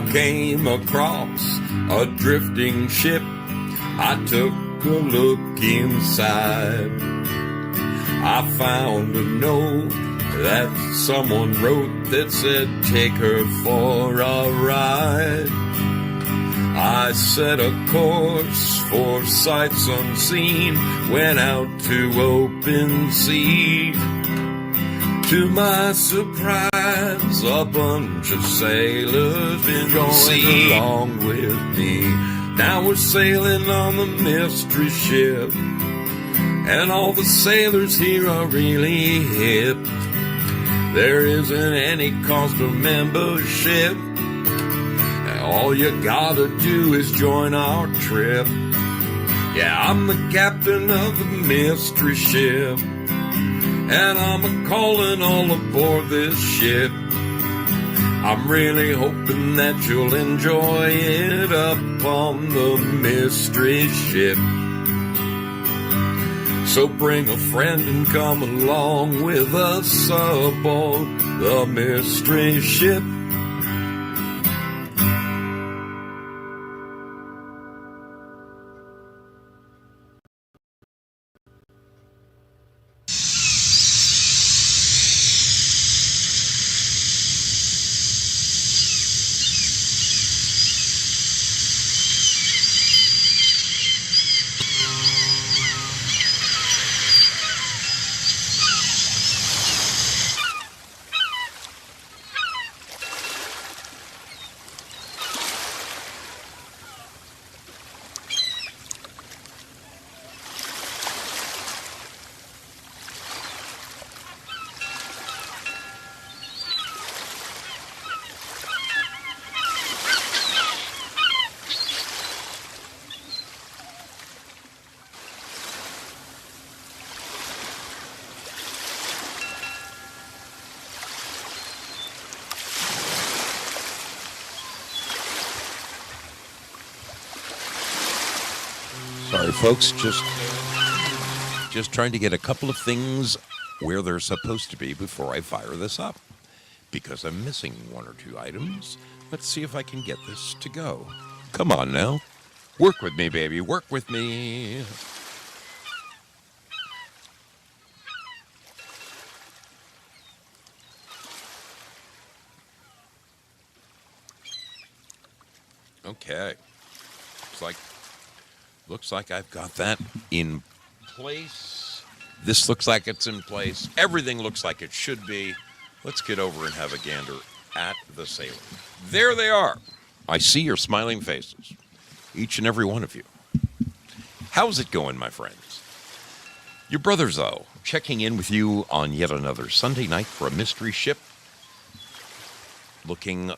I came across a drifting ship. I took a look inside. I found a note that someone wrote that said, take her for a ride. I set a course for sights unseen, went out to open sea. To my surprise, a bunch of sailors been going along with me. Now we're sailing on the mystery ship, and all the sailors here are really hip. There isn't any cost of membership. All you gotta do is join our trip. Yeah, I'm the captain of the mystery ship, and I'm a-calling all aboard this ship. I'm really hoping that you'll enjoy it up on the mystery ship. So bring a friend and come along with us aboard the mystery ship. Sorry, folks, just trying to get a couple of things where they're supposed to be before I fire this up, because I'm missing one or two items. Let's see if I can get this to go. Come on now. Work with me, baby. Work with me. Okay. Looks like I've got that in place. This looks like it's in place. Everything looks like it should be. Let's get over and have a gander at the sailors. There they are. I see your smiling faces, each and every one of you. How's it going, my friends? Your brother Zoe, checking in with you on yet another Sunday night for a mystery ship. Looking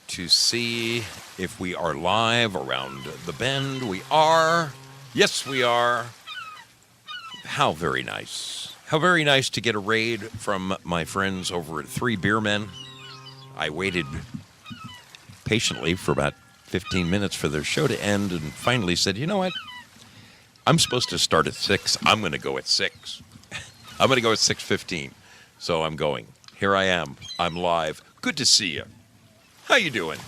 to see if we are live around the bend. We are. Yes, we are. How very nice. How very nice to get a raid from my friends over at Three Beer Men. I waited patiently for about 15 minutes for their show to end and finally said, you know what? I'm supposed to start at 6. I'm going to go at 6. I'm going to go at 6:15. So I'm going. Here I am. I'm live. Good to see you. How you doing?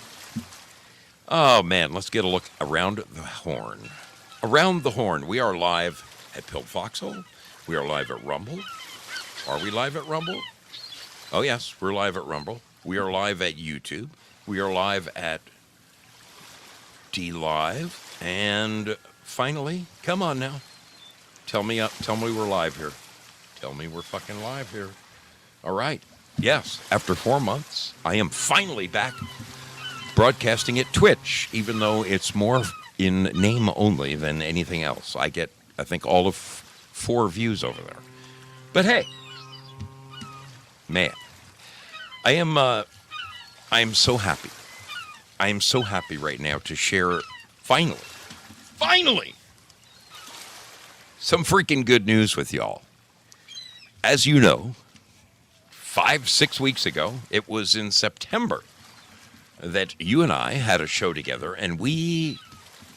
Oh, man, let's get a look around the horn. Around the horn, we are live at Pilled Foxhole. We are live at Rumble. Are we live at Rumble? Oh, yes, we're live at Rumble. We are live at YouTube. We are live at DLive. And finally, come on now. Tell me we're live here. Tell me we're fucking live here. All right. Yes, after 4 months, I am finally back broadcasting at Twitch, even though it's more in name only than anything else. I get, I think, all of 4 views over there. But hey, man, I am so happy. I am so happy right now to share, finally, some freaking good news with y'all. As you know, 5-6 weeks ago, it was in September, that you and I had a show together, and we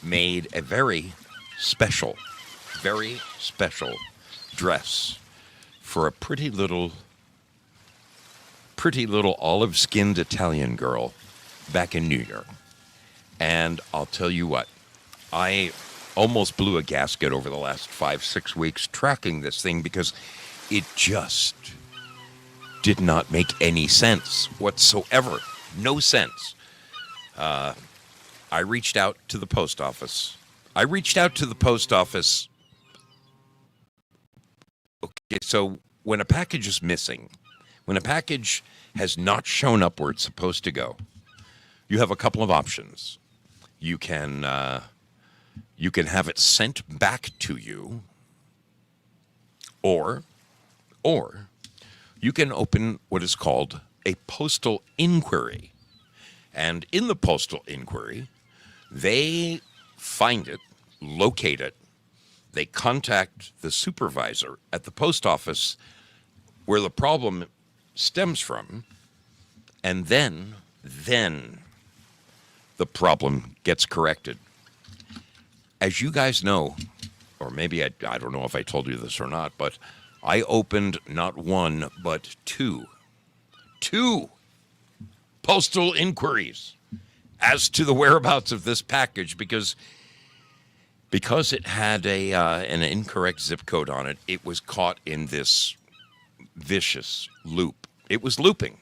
made a very special dress for a pretty little olive-skinned Italian girl back in New York. And I'll tell you what, I almost blew a gasket over the last 5-6 weeks tracking this thing because it just did not make any sense whatsoever. No sense. I reached out to the post office. Okay, so when a package is missing, when a package has not shown up where it's supposed to go, you have a couple of options. You can have it sent back to you, or you can open what is called a postal inquiry. And in the postal inquiry, they find it, locate it, they contact the supervisor at the post office where the problem stems from, and then the problem gets corrected. As you guys know, or maybe I don't know if I told you this or not, but I opened not one, but two postal inquiries as to the whereabouts of this package because it had an incorrect zip code on it. It was caught in this vicious loop. It was looping.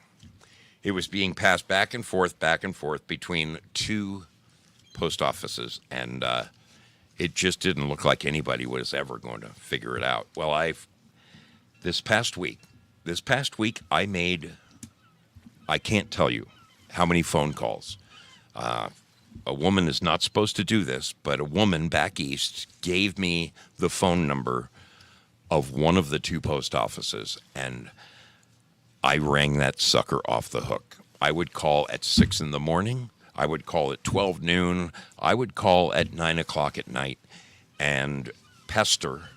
It was being passed back and forth between two post offices, and it just didn't look like anybody was ever going to figure it out. Well, this past week, I can't tell you how many phone calls. A woman is not supposed to do this, but a woman back east gave me the phone number of one of the two post offices, and I rang that sucker off the hook. I would call at 6 in the morning. I would call at 12 noon. I would call at 9 o'clock at night and pester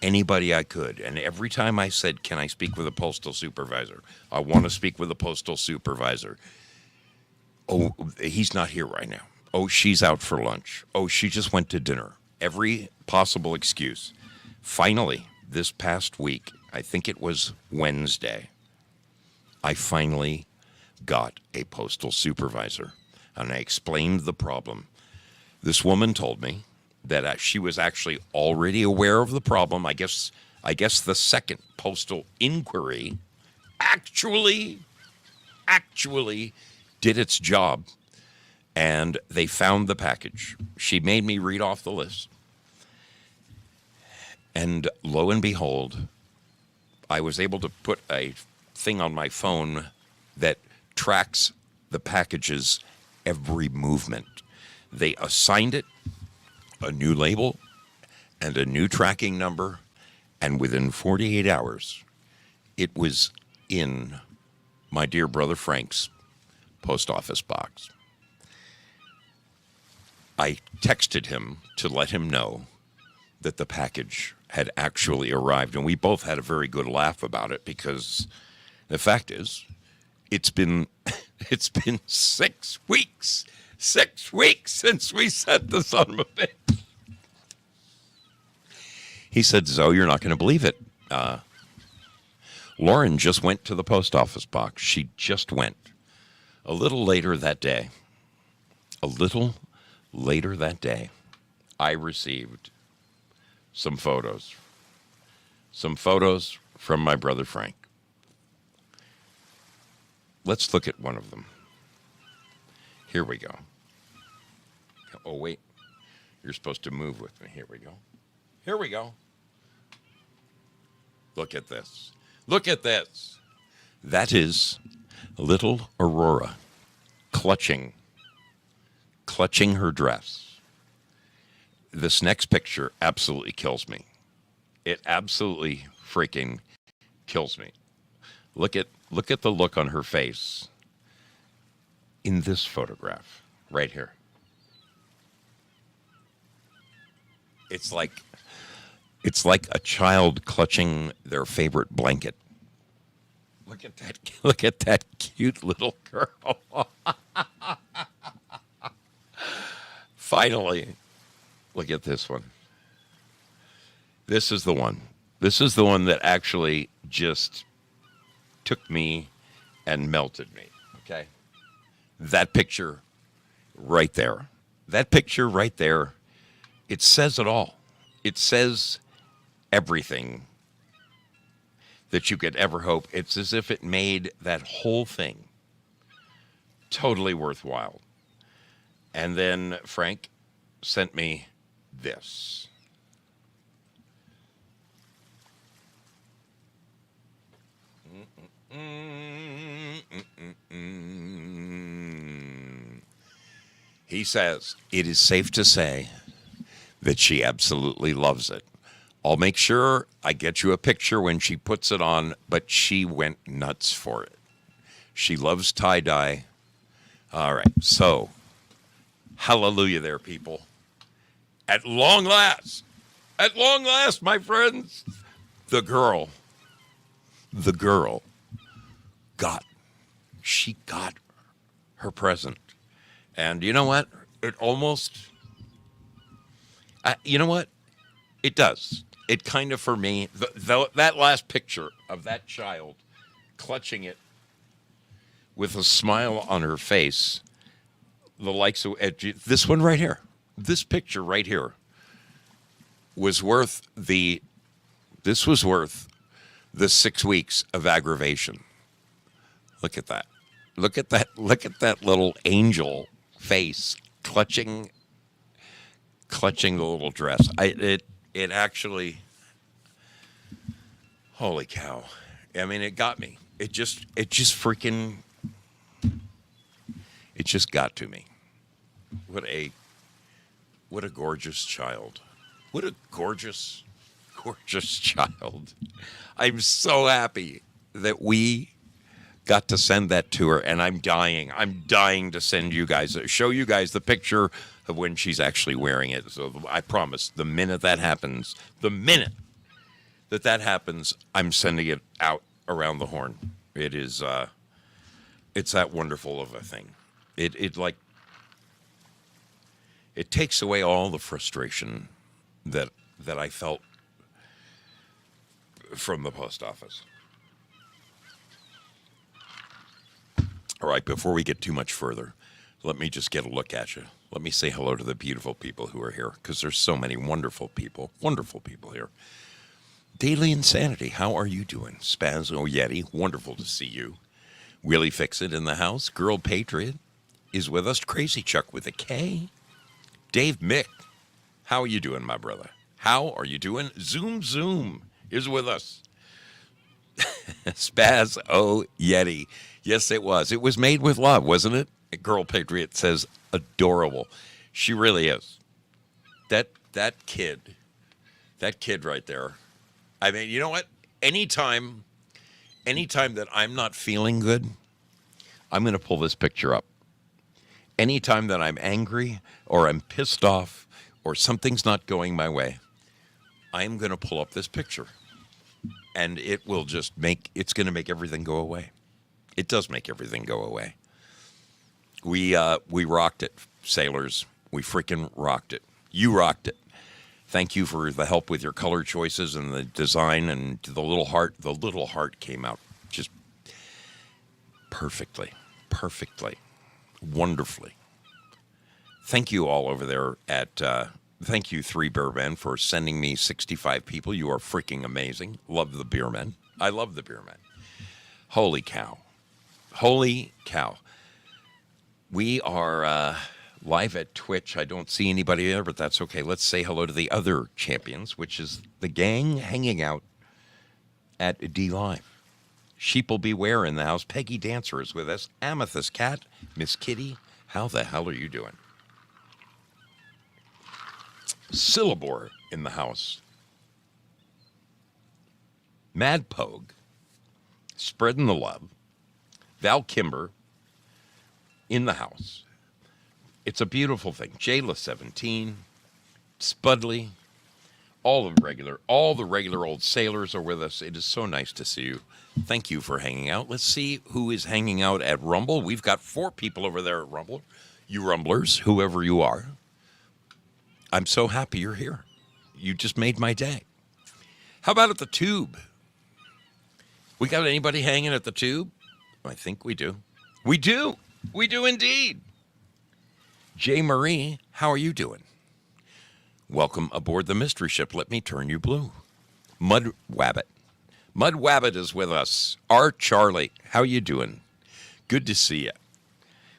anybody I could. And every time I said, can I speak with a postal supervisor? I want to speak with a postal supervisor. Oh, he's not here right now. Oh, she's out for lunch. Oh, she just went to dinner. Every possible excuse. Finally, this past week, I think it was Wednesday, I finally got a postal supervisor, and I explained the problem. This woman told me that she was actually already aware of the problem. I guess the second postal inquiry actually did its job, and they found the package. She made me read off the list. And lo and behold, I was able to put a thing on my phone that tracks the package's every movement. They assigned it a new label and a new tracking number, and within 48 hours, it was in my dear brother Frank's post office box. I texted him to let him know that the package had actually arrived, and we both had a very good laugh about it because the fact is, it's been 6 weeks. 6 weeks since we sent the son of a bitch. He said, Zoe, you're not going to believe it. Lauren just went to the post office box. She just went. A little later that day, I received some photos from my brother Frank. Let's look at one of them. Here we go. Oh, wait. You're supposed to move with me. Here we go. Look at this. That is little Aurora clutching her dress. This next picture absolutely kills me. It absolutely freaking kills me. Look at the look on her face in this photograph right here. It's like a child clutching their favorite blanket. Look at that cute little girl. Finally, look at this one. This is the one. This is the one that actually just took me and melted me, okay? That picture right there. That picture right there, it says it all. It says everything that you could ever hope. It's as if it made that whole thing totally worthwhile. And then Frank sent me this. He says, it is safe to say that she absolutely loves it. I'll make sure I get you a picture when she puts it on, but she went nuts for it. She loves tie-dye. All right, so hallelujah there, people. At long last, my friends, the girl got her present. And you know what? It almost, you know what? It does. It kind of, for me, that last picture of that child clutching it with a smile on her face, the likes of this one right here, this picture right here was worth the 6 weeks of aggravation. Look at that. Look at that little angel face clutching the little dress. It actually, holy cow. I mean, it got me. It just got to me. What a gorgeous child. What a gorgeous child. I'm so happy that we got to send that to her, and I'm dying to show you guys the picture of when she's actually wearing it. So I promise, the minute that happens, I'm sending it out around the horn. It is, it's that wonderful of a thing. It takes away all the frustration that I felt from the post office. All right, before we get too much further, let me just get a look at you. Let me say hello to the beautiful people who are here, because there's so many wonderful people here. Daily Insanity, how are you doing? Spaz Yeti, wonderful to see you. Willie Fix It in the house. Girl Patriot is with us. Crazy Chuck with a K. Dave Mick, how are you doing, my brother? How are you doing? Zoom is with us. Spaz Yeti. Yes, it was. It was made with love, wasn't it? Girl Patriot says adorable. She really is. That kid right there. I mean, you know what? Anytime that I'm not feeling good, I'm going to pull this picture up. Anytime that I'm angry or I'm pissed off or something's not going my way, I'm going to pull up this picture. And it's going to make everything go away. It does make everything go away. We rocked it, sailors. We freaking rocked it. You rocked it. Thank you for the help with your color choices and the design and the little heart. The little heart came out just perfectly, wonderfully. Thank you all over there thank you, Three Beer Men, for sending me 65 people. You are freaking amazing. Love the Beer Men. I love the Beer Men. Holy cow. We are live at Twitch. I don't see anybody there, but that's okay. Let's say hello to the other champions, which is the gang hanging out at D Live. Sheeple Beware in the house. Peggy Dancer is with us. Amethyst Cat. Miss Kitty. How the hell are you doing? Syllabore in the house. Mad Pogue. Spreading the love. Val Kimber in the house. It's a beautiful thing. Jayla 17, Spudley, all the regular old sailors are with us. It is so nice to see you. Thank you for hanging out. Let's see who is hanging out at Rumble. We've got 4 people over there at Rumble. You Rumblers, whoever you are. I'm so happy you're here. You just made my day. How about at the Tube? We got anybody hanging at the Tube? I think we do. We do. We do indeed. Jay Marie, how are you doing? Welcome aboard the mystery ship. Let me turn you blue. Mud Wabbit. Mud Wabbit is with us. R. Charlie, how you doing? Good to see you.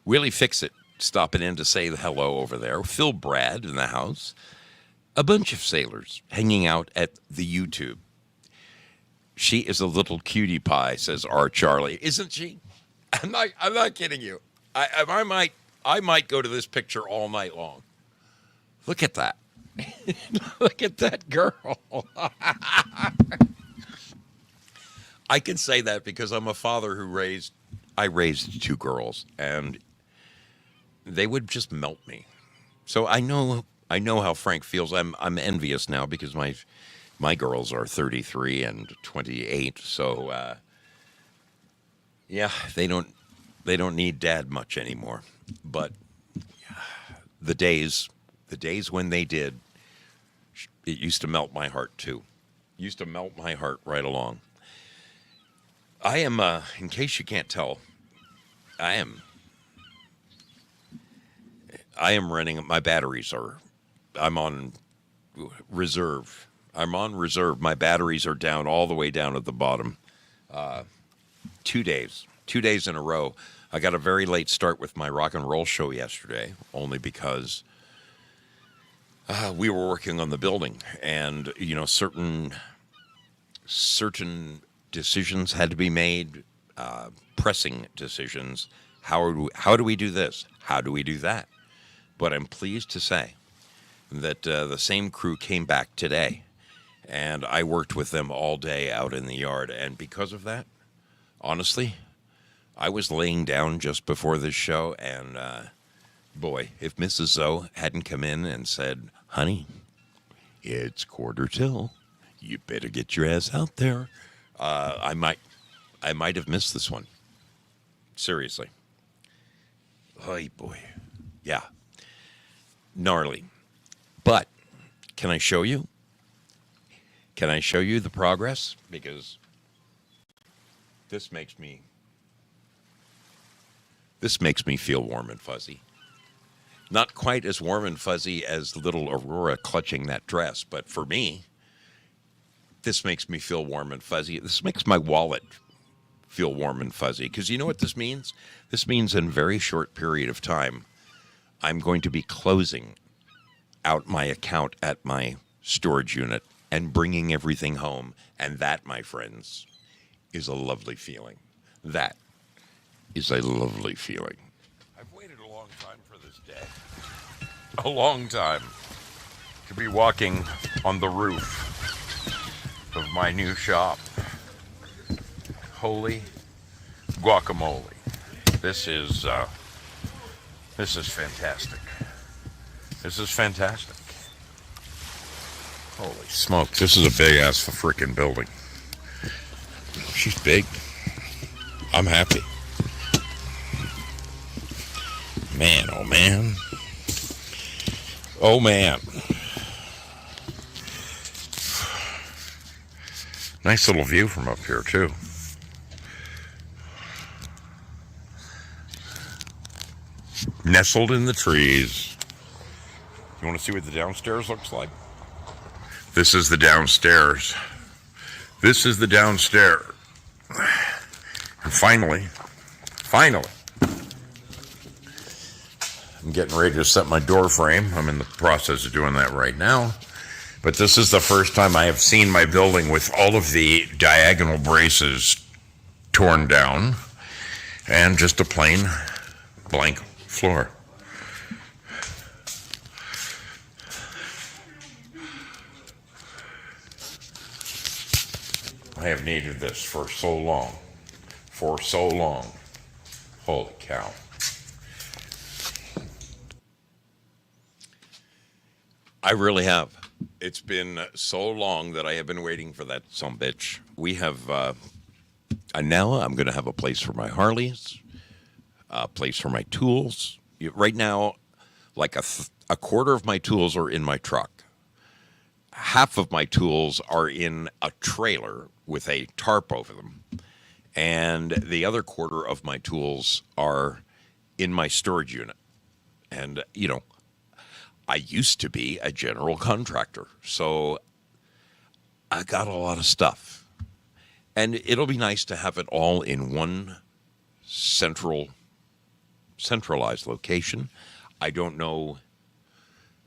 Willie Fix-It stopping in to say hello over there. Phil Brad in the house. A bunch of sailors hanging out at the YouTube. She is a little cutie pie, says R. Charlie. Isn't she? I'm not kidding you. I might go to this picture all night long. Look at that. Look at that girl. I can say that because I'm a father who raised 2 girls, and they would just melt me. So I know how Frank feels. I'm envious now because my girls are 33 and 28. So yeah, they don't need dad much anymore. But the days when they did, it used to melt my heart too. Used to melt my heart right along. I am, in case you can't tell, I am running. My batteries are. I'm on reserve. I'm on reserve. My batteries are down all the way down at the bottom. 2 days in a row. I got a very late start with my rock and roll show yesterday, only because we were working on the building, and certain decisions had to be made, pressing decisions. How do we do this? How do we do that? But I'm pleased to say that the same crew came back today, and I worked with them all day out in the yard. And because of that, honestly, I was laying down just before this show, and boy, if Mrs. Zoe hadn't come in and said, "Honey, it's 1:45. You better get your ass out there," I might have missed this one. Seriously. Oh boy, yeah, gnarly. But can I show you? Can I show you the progress? Because this makes me feel warm and fuzzy. Not quite as warm and fuzzy as little Aurora clutching that dress, but for me, this makes me feel warm and fuzzy. This makes my wallet feel warm and fuzzy. Because you know what this means? This means in a very short period of time, I'm going to be closing out my account at my storage unit and bringing everything home. And that, my friends, is a lovely feeling. That is a lovely feeling. I've waited a long time for this day. A long time to be walking on the roof of my new shop. Holy guacamole. This is fantastic. This is fantastic. Holy smoke. This is a big ass frickin' building. She's big. I'm happy. Man, oh man. Oh man. Nice little view from up here too. Nestled in the trees. You want to see what the downstairs looks like? This is the downstairs. This is the downstairs. And finally, I'm getting ready to set my door frame. I'm in the process of doing that right now. But this is the first time I have seen my building with all of the diagonal braces torn down and just a plain blank floor. I have needed this for so long. Holy cow. I really have. It's been so long that I have been waiting for that sumbitch. We have, now I'm going to have a place for my Harleys, a place for my tools. Right now, like a quarter of my tools are in my truck. Half of my tools are in a trailer with a tarp over them. And the other quarter of my tools are in my storage unit. And, I used to be a general contractor, so I got a lot of stuff. And it'll be nice to have it all in one centralized location. I don't know.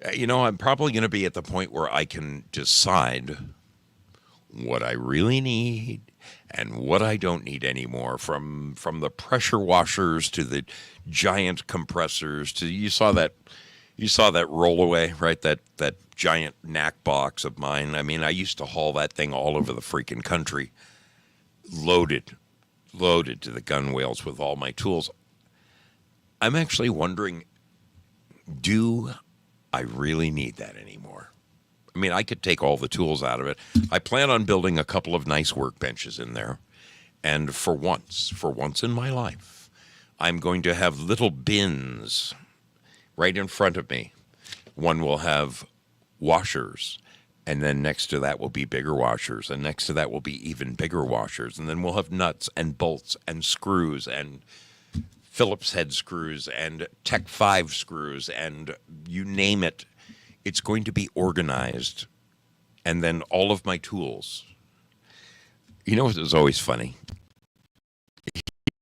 I'm probably going to be at the point where I can decide what I really need and what I don't need anymore, from the pressure washers to the giant compressors to you saw that rollaway, right? That giant knack box of mine. I mean, I used to haul that thing all over the freaking country, loaded to the gunwales with all my tools. I'm actually wondering, do I really need that anymore? I mean, I could take all the tools out of it. I plan on building a couple of nice workbenches in there. And for once in my life, I'm going to have little bins right in front of me. One will have washers, and then next to that will be bigger washers, and next to that will be even bigger washers, and then we'll have nuts and bolts and screws and Phillips head screws and Tech 5 screws and you name it. It's going to be organized. And then all of my tools. You know what was always funny?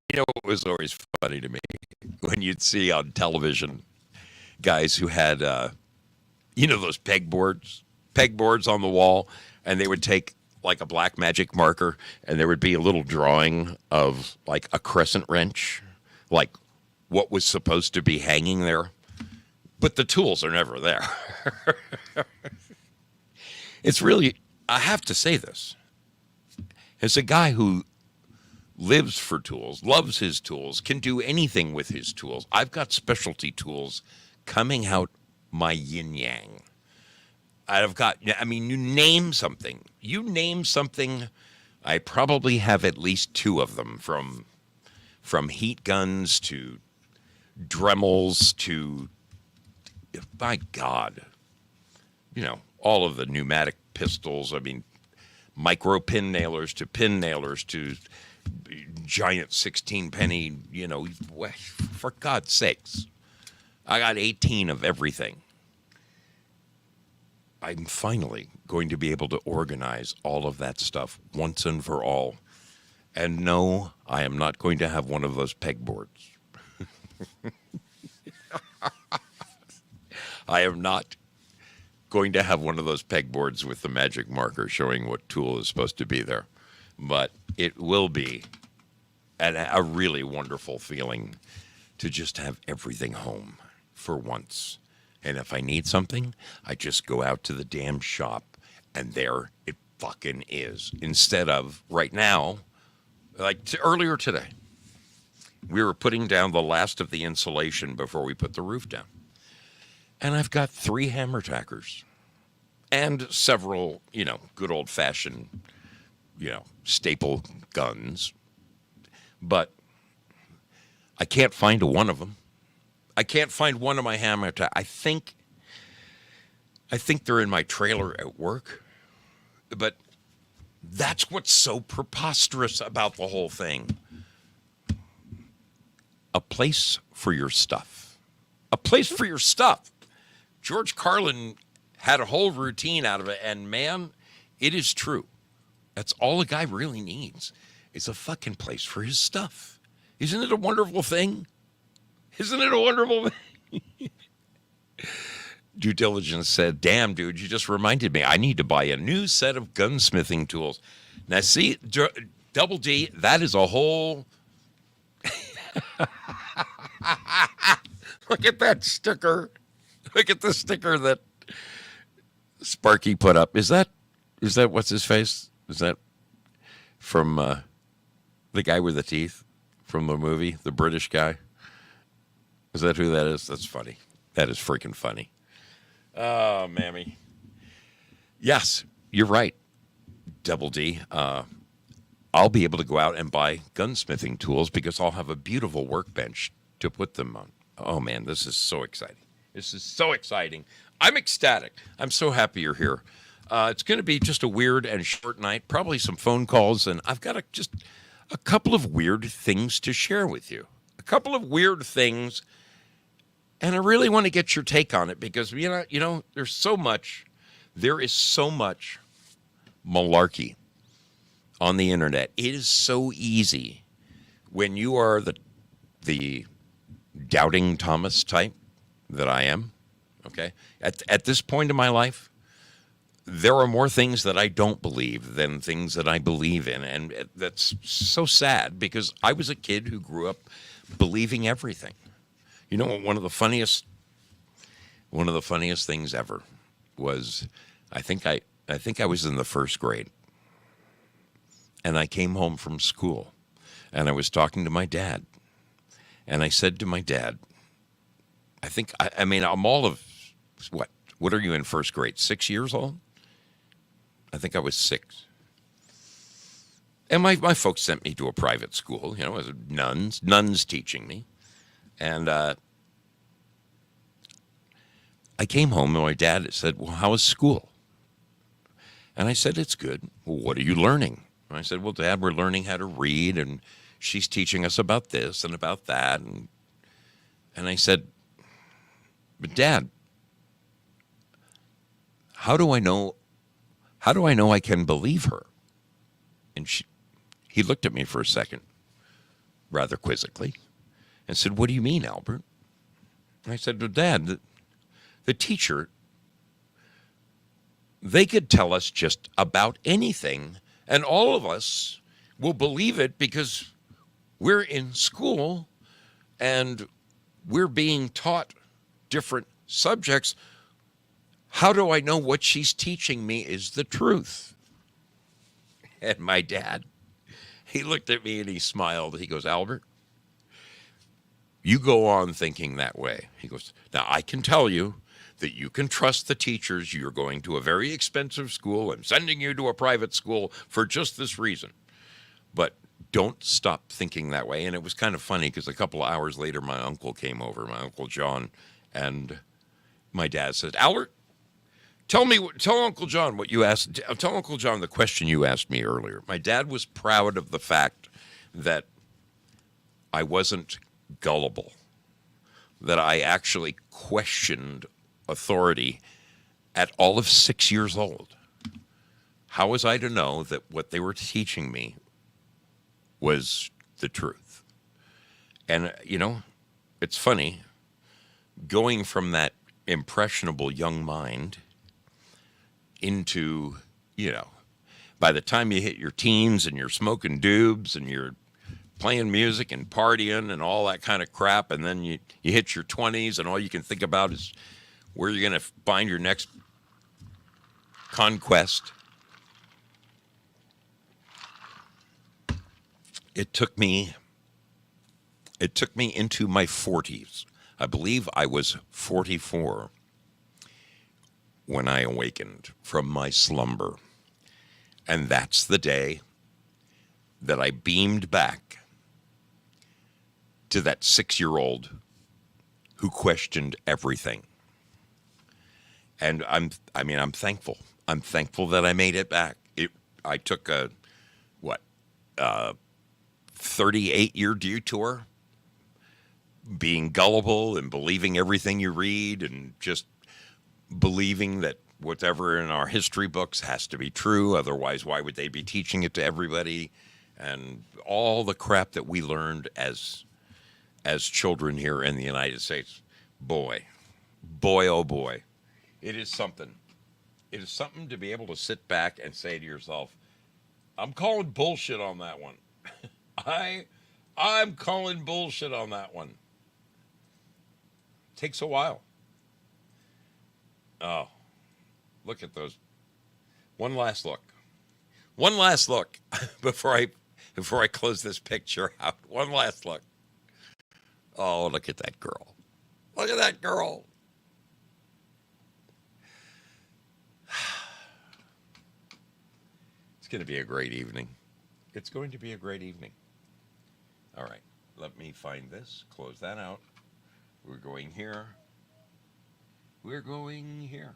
It was always funny to me when you'd see on television guys who had, those pegboards on the wall, and they would take like a black magic marker, and there would be a little drawing of like a crescent wrench, like what was supposed to be hanging there, but the tools are never there. It's really, I have to say this, as a guy who lives for tools, loves his tools, can do anything with his tools. I've got specialty tools coming out my yin yang. You name something, I probably have at least two of them, from heat guns to Dremels to, by God, all of the pneumatic pistols. I mean, micro pin nailers to giant 16 penny, for God's sakes. I got 18 of everything. I'm finally going to be able to organize all of that stuff once and for all. And no, I am not going to have one of those pegboards. I am not going to have one of those pegboards with the magic marker showing what tool is supposed to be there. But it will be a really wonderful feeling to just have everything home for once. And if I need something, I just go out to the damn shop, and there it fucking is. Instead of right now, earlier today, we were putting down the last of the insulation before we put the roof down. And I've got 3 hammer tackers and several, good old-fashioned, staple guns. But I can't find one of them. I can't find one of my hammer tackers. I think they're in my trailer at work. But that's what's so preposterous about the whole thing. A place for your stuff. A place for your stuff. George Carlin had a whole routine out of it, and man, it is true. That's all a guy really needs, is a fucking place for his stuff. Isn't it a wonderful thing? Isn't it a wonderful thing? Due Diligence said, damn, dude, you just reminded me. I need to buy a new set of gunsmithing tools. Now, see, Double D, that is a whole... Look at that sticker. Look at the sticker that Sparky put up. Is that what's his face? Is that from the guy with the teeth from the movie, the British guy? Is that who that is? That's funny. That is freaking funny. Oh, mammy. Yes, you're right, Double D. I'll be able to go out and buy gunsmithing tools because I'll have a beautiful workbench to put them on. Oh, man, this is so exciting. This is so exciting. I'm ecstatic. I'm so happy you're here. It's going to be just a weird and short night, probably some phone calls, and I've got just a couple of weird things to share with you. A couple of weird things, and I really want to get your take on it because there is so much malarkey on the internet. It is so easy when you are the doubting Thomas type that I am. Okay, at this point in my life, there are more things that I don't believe than things that I believe in, and that's so sad because I was a kid who grew up believing everything. You know, one of the funniest things ever was I think I was in the first grade, and I came home from school, and I was talking to my dad, and I said to my dad, I'm all of what are you in first grade? 6 years old? I think I was 6. And my folks sent me to a private school, as nuns teaching me. And I came home and my dad said, well, how is school? And I said, it's good. Well, what are you learning? And I said, well, Dad, we're learning how to read, and she's teaching us about this and about that. And I said, but Dad, how do I know I can believe her? And he looked at me for a second, rather quizzically, and said, what do you mean, Albert? And I said, well, Dad, the teacher, they could tell us just about anything, and all of us will believe it because we're in school and we're being taught different subjects. How do I know what she's teaching me is the truth? And my dad, he looked at me and he smiled. He goes, Albert, you go on thinking that way. He goes, now I can tell you that you can trust the teachers. You're going to a very expensive school and sending you to a private school for just this reason. But don't stop thinking that way. And it was kind of funny because a couple of hours later, my uncle came over, my Uncle John, and my dad said, Albert, tell Uncle John what you asked. Tell Uncle John the question you asked me earlier. My dad was proud of the fact that I wasn't gullible, that I actually questioned authority at all of 6 years old. How was I to know that what they were teaching me was the truth? And, it's funny, going from that impressionable young mind into, by the time you hit your teens and you're smoking doobs and you're playing music and partying and all that kind of crap, and then you hit your 20s and all you can think about is where you're going to find your next conquest. It took me into my 40s. I believe I was 44 when I awakened from my slumber. And that's the day that I beamed back to that 6-year-old who questioned everything. And I'm thankful. I'm thankful that I made it back. I took a 38-year detour, being gullible and believing everything you read and just believing that whatever in our history books has to be true. Otherwise, why would they be teaching it to everybody? And all the crap that we learned as children here in the United States. Boy, oh boy. It is something. It is something to be able to sit back and say to yourself, I'm calling bullshit on that one. I'm calling bullshit on that one. Takes a while. Oh, look at those. One last look before I close this picture out. One last look. Oh, look at that girl. Look at that girl. It's going to be a great evening. It's going to be a great evening. All right, let me find this. Close that out. We're going here. We're going here.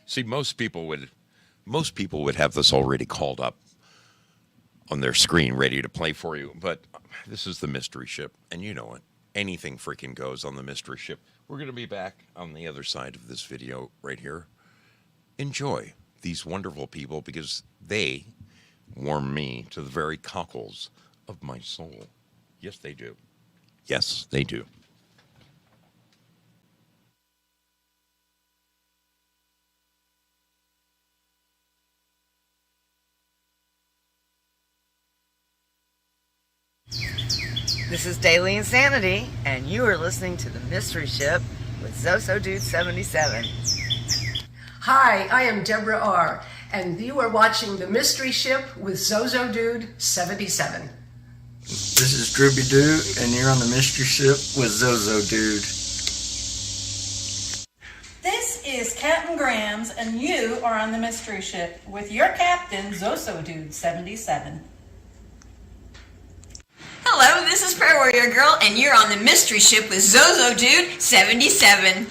See, most people would Most people would have this already called up on their screen ready to play for you, but this is the mystery ship, and you know it. Anything freaking goes on the mystery ship. We're going to be back on the other side of this video right here. Enjoy these wonderful people because they warm me to the very cockles of my soul. Yes, they do. Yes, they do. This is Daily Insanity, and you are listening to The Mystery Ship with Zoso Dude 77. Hi, I am Deborah R., and you are watching The Mystery Ship with Zozo Dude 77. This is Drooby Doo, and you're on the Mystery Ship with Zozo Dude. This is Captain Grams, and you are on the Mystery Ship with your captain, Zoso Dude 77. Hello, this is Prayer Warrior Girl, and you're on the Mystery Ship with Zozo Dude 77.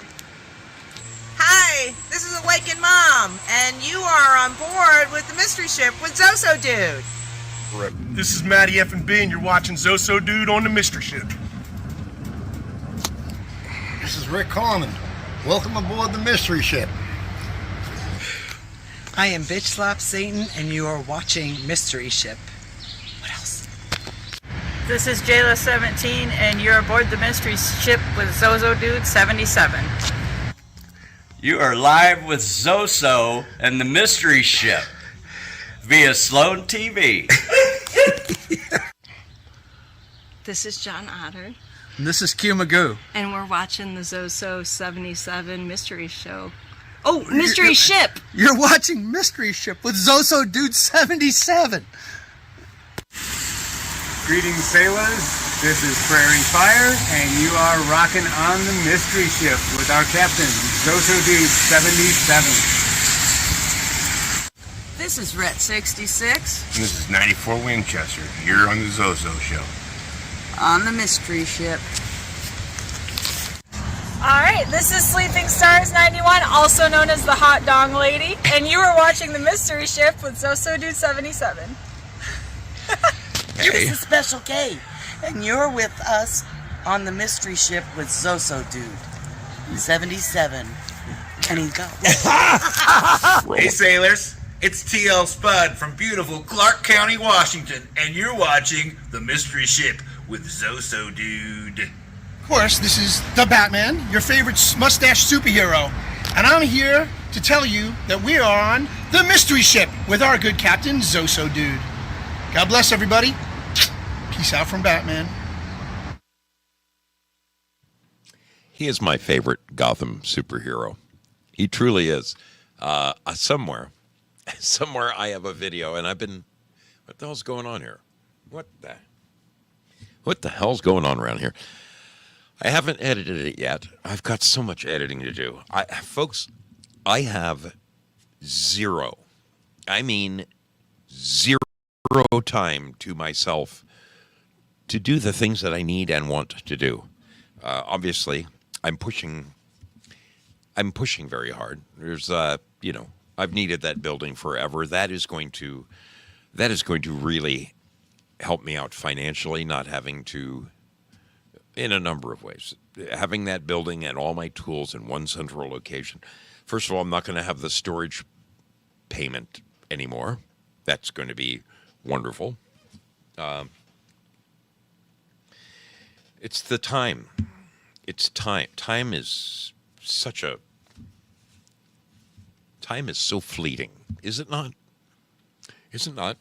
Hi, this is Awakened Mom, and you are on board with The Mystery Ship with Zoso Dude. This is Matty F and B, and you're watching Zoso Dude on the Mystery Ship. This is Rick Carmen. Welcome aboard the Mystery Ship. I am Bitch Slap Satan, and you are watching Mystery Ship. What else? This is Jayla 17, and you're aboard the Mystery Ship with Zozo Dude 77. You are live with Zoso and the Mystery Ship via Sloan TV. This is John Otter, And this is Q Magoo. and we're watching the Zoso 77 Mystery Show. Oh, Mystery Ship! You're watching Mystery Ship with Zoso Dude 77. Greetings, sailors. This is Prairie Fire, and you are rocking on the Mystery Ship with our captain, Zoso Dude 77. This is Rhett 66 And this is 94 Winchester. You're on the Zozo Show. on the Mystery Ship. Alright, this is Sleeping Stars 91, also known as the Hot Dong Lady, and you are watching the Mystery Ship with Zoso Dude 77. This is Special K, and you're with us on the Mystery Ship with Zoso Dude 77. And he's got Hey sailors, it's TL Spud from beautiful Clark County, Washington, and you're watching The Mystery Ship with Zoso Dude. Of course, this is the Batman, your favorite mustache superhero. And I'm here to tell you that we are on the Mystery Ship with our good captain, Zoso Dude. God bless everybody. Peace out from Batman. He is my favorite Gotham superhero. He truly is. Somewhere I have a video, and I've been, what the hell's going on here? What the hell's going on around here? I haven't edited it yet. I've got so much editing to do. Folks, I have zero time to myself to do the things that I need and want to do. Obviously, I'm pushing very hard. There's, I've needed that building forever. That is going to really help me out financially, not having to, in a number of ways, having that building and all my tools in one central location. First of all, I'm not going to have the storage payment anymore. That's going to be wonderful. It's the time. It's time. Time is so fleeting. Is it not? Is it not?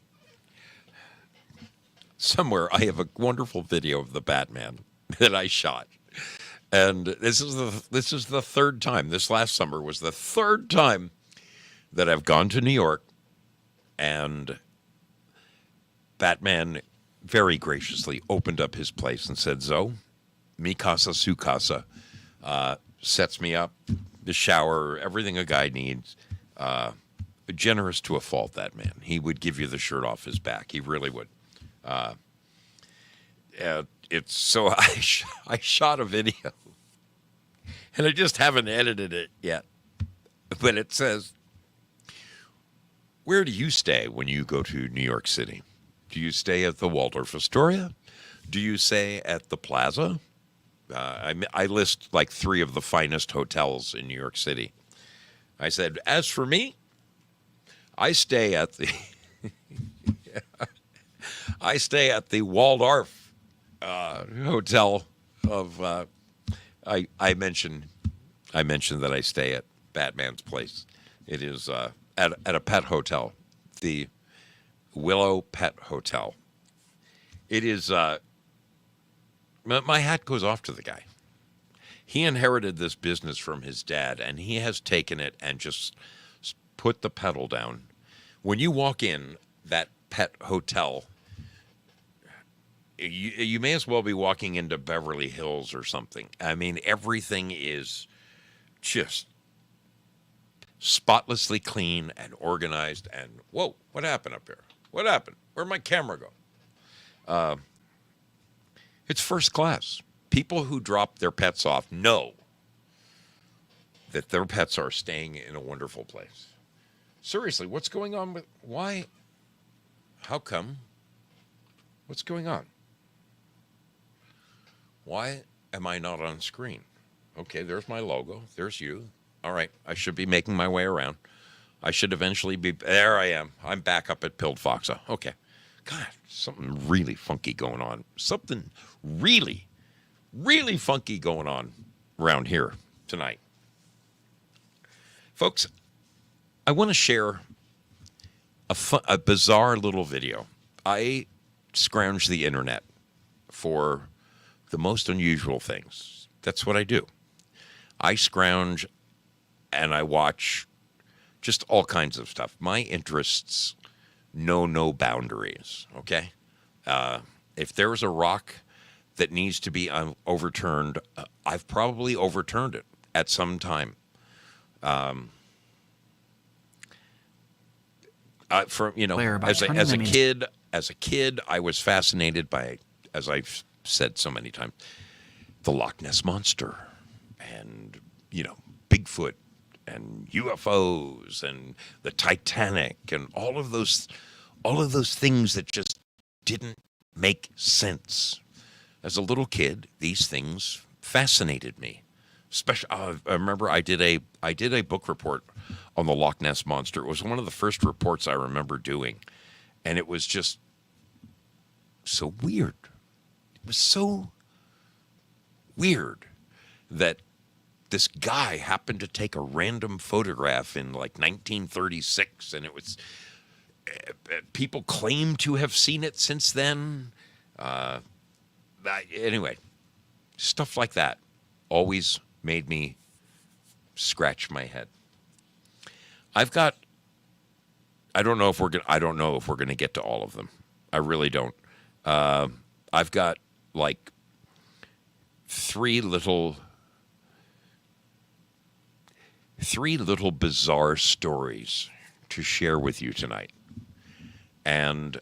Somewhere I have a wonderful video of the Batman that I shot. And this is the third time. This last summer was the third time that I've gone to New York, and Batman very graciously opened up his place and said, "Zo, mi casa, su casa," sets me up, the shower, everything a guy needs. Generous to a fault, that man. He would give you the shirt off his back. He really would. It's so I shot a video, and I just haven't edited it yet. But it says, Where do you stay when you go to New York City? Do you stay at the Waldorf Astoria? Do you stay at the Plaza? I list like 3 of the finest hotels in New York City. I said, as for me, I stay at the I stay at the Waldorf Hotel of. I mentioned that I stay at Batman's place. It is at a pet hotel, the Willow Pet Hotel. It is. My hat goes off to the guy. He inherited this business from his dad, and he has taken it and just put the pedal down. When you walk in that pet hotel, you may as well be walking into Beverly Hills or something. I mean, everything is just spotlessly clean and organized. And whoa, what happened up here? What happened? Where'd my camera go? It's first class. People who drop their pets off know that their pets are staying in a wonderful place. Seriously, what's going on with why? How come? What's going on? Why am I not on screen? Okay, there's my logo. There's you. All right, I should be making my way around. I should eventually be there. I am. I'm back up at Pilled Foxa. Okay. God, something really funky going on. Something really, really funky going on around here tonight. Folks, I want to share a bizarre little video. I scrounge the internet for the most unusual things. That's what I do. I scrounge and I watch just all kinds of stuff. My interests know no boundaries, okay? If there's a rock that needs to be overturned, I've probably overturned it at some time. From as a kid, I was fascinated by, as I've said so many times, the Loch Ness Monster, and Bigfoot, and UFOs, and the Titanic, and all of those things that just didn't make sense. As a little kid, these things fascinated me. Especially, I remember I did a book report on the Loch Ness Monster. It was one of the first reports I remember doing, and it was just so weird. It was so weird that this guy happened to take a random photograph in like 1936, and it was people claim to have seen it since then. Anyway, stuff like that always made me scratch my head. I don't know if we're gonna get to all of them. I really don't. I've got like three little bizarre stories to share with you tonight. And